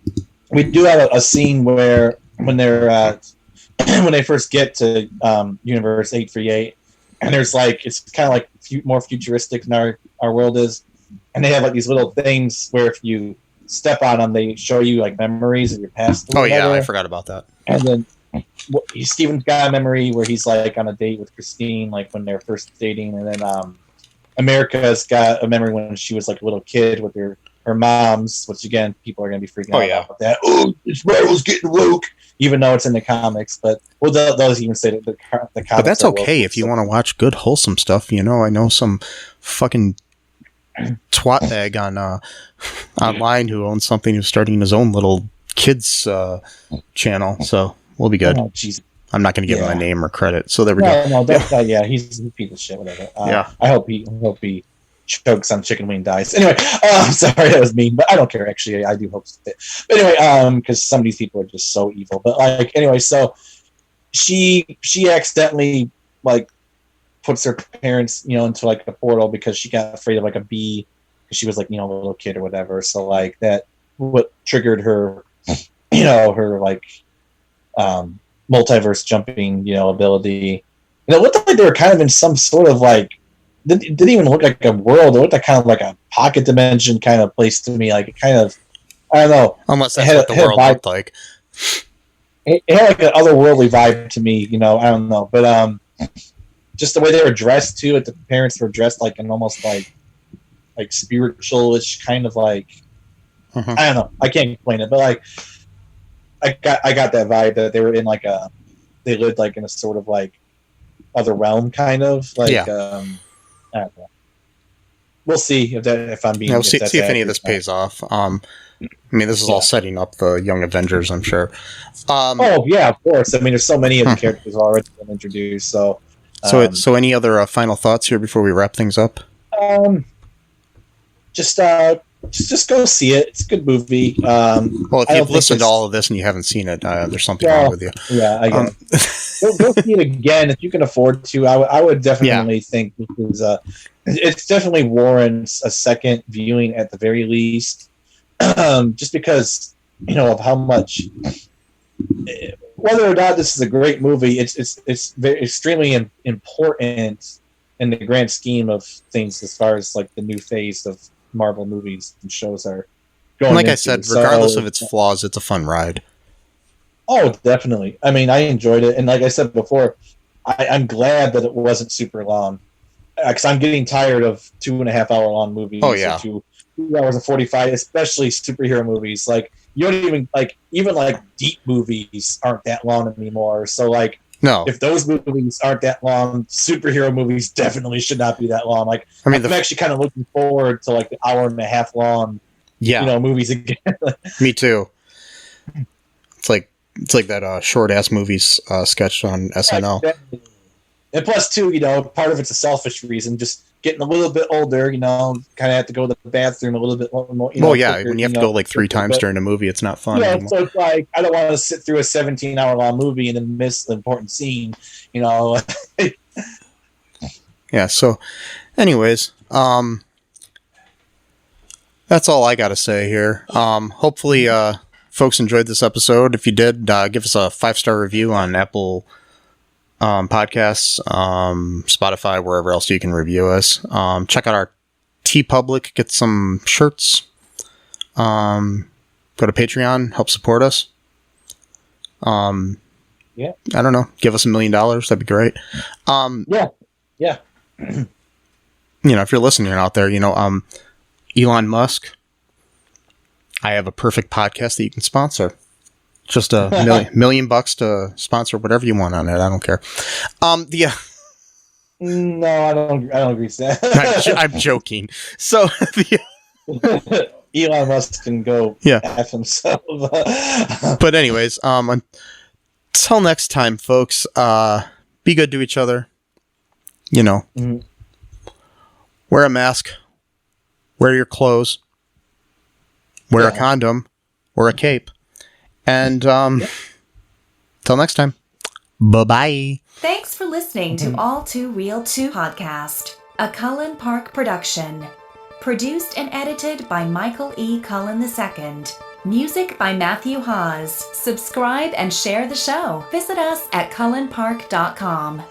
we do have a scene where when they're when they first get to Universe 838, and there's it's kind of like more futuristic than our world is, and they have these little things where if you step on them, they show you memories of your past. Oh yeah, I forgot about that. And then Steven's got a memory where he's on a date with Christine, when they're first dating, and then America's got a memory when she was a little kid with her moms, which again, people are going to be freaking out about that. Oh, this Marvel's getting woke, even though it's in the comics. But they'll even say that the comics. But that's okay if you want to watch good, wholesome stuff. I know some fucking twat bag on online who owns something who's starting his own little kids channel, so we'll be good. Oh, I'm not going to give him a name or credit, so there we go. No, that's he's a piece of shit, whatever. I hope he chokes on chicken wing dice. Anyway, I'm sorry that was mean, but I don't care, actually. I do hope so. But anyway, because some of these people are just so evil. But anyway, so she accidentally puts her parents into a portal because she got afraid of a bee because she was a little kid or whatever. So that what triggered her her multiverse jumping ability, And it looked like they were kind of in some sort of like, didn't even look like a world. It looked like kind of like a pocket dimension kind of place to me. Like it kind of, I don't know. Unless that's what the world looked like. It had like an otherworldly vibe to me, you know. I don't know, but just the way they were dressed too. Like the parents were dressed like an almost like spiritual-ish kind of like. Mhm. I don't know. I can't explain it, but like I got that vibe that they were in like they lived like in a sort of like other realm kind of like. Yeah. I don't know. We'll see if I'm being. Yeah, we'll see if any of this pays off. I mean, this is all setting up the Young Avengers, I'm sure. Oh yeah, of course. I mean, there's so many of the characters already been introduced. So any other final thoughts here before we wrap things up? Just go see it. It's a good movie. Well, if you've listened to all of this and you haven't seen it, there's something wrong with you. Yeah, I guess. Go see it again if you can afford to. I would definitely think this is it's definitely warrants a second viewing at the very least. Just because of how much, whether or not this is a great movie, it's very extremely important in the grand scheme of things as far as like the new phase of Marvel movies and shows are going. Like I said, regardless of its flaws, it's a fun ride. Oh, definitely. I mean, I enjoyed it, and like I said before, I'm glad that it wasn't super long, because I'm getting tired of 2.5 hour long movies. Oh yeah, 2 hours and 45, especially superhero movies. Like you don't even like deep movies aren't that long anymore. So like, no, if those movies aren't that long, superhero movies definitely should not be that long. Like I mean, I'm actually kind of looking forward to like the 1.5 hour long, movies again. Me too. It's like that short ass movies sketched on SNL. Exactly. And plus, too, part of it's a selfish reason. Just getting a little bit older, kind of have to go to the bathroom a little bit more. When you have to go like 3 times during a movie, it's not fun. Yeah, so it's like I don't want to sit through a 17-hour long movie and then miss the important scene. Yeah. So, anyways, that's all I got to say here. Hopefully, folks enjoyed this episode. If you did, give us a 5-star review on Apple podcasts, Spotify, wherever else you can review us. Check out our TeePublic, get some shirts. Go to Patreon, help support us. Yeah. I don't know. Give us $1 million. That'd be great. Yeah. If you're listening out there, Elon Musk, I have a perfect podcast that you can sponsor. Just $1 million to sponsor whatever you want on it. I don't care. No, I don't agree with that. I'm joking. So Elon Musk can go F himself. But anyways, until next time, folks, be good to each other. Mm-hmm. Wear a mask, wear your clothes, wear a condom or a cape. And till next time, bye-bye. Thanks for listening to All Too Real 2 podcast, a Cullen Park production. Produced and edited by Michael E. Cullen II. Music by Matthew Hawes. Subscribe and share the show. Visit us at cullenpark.com.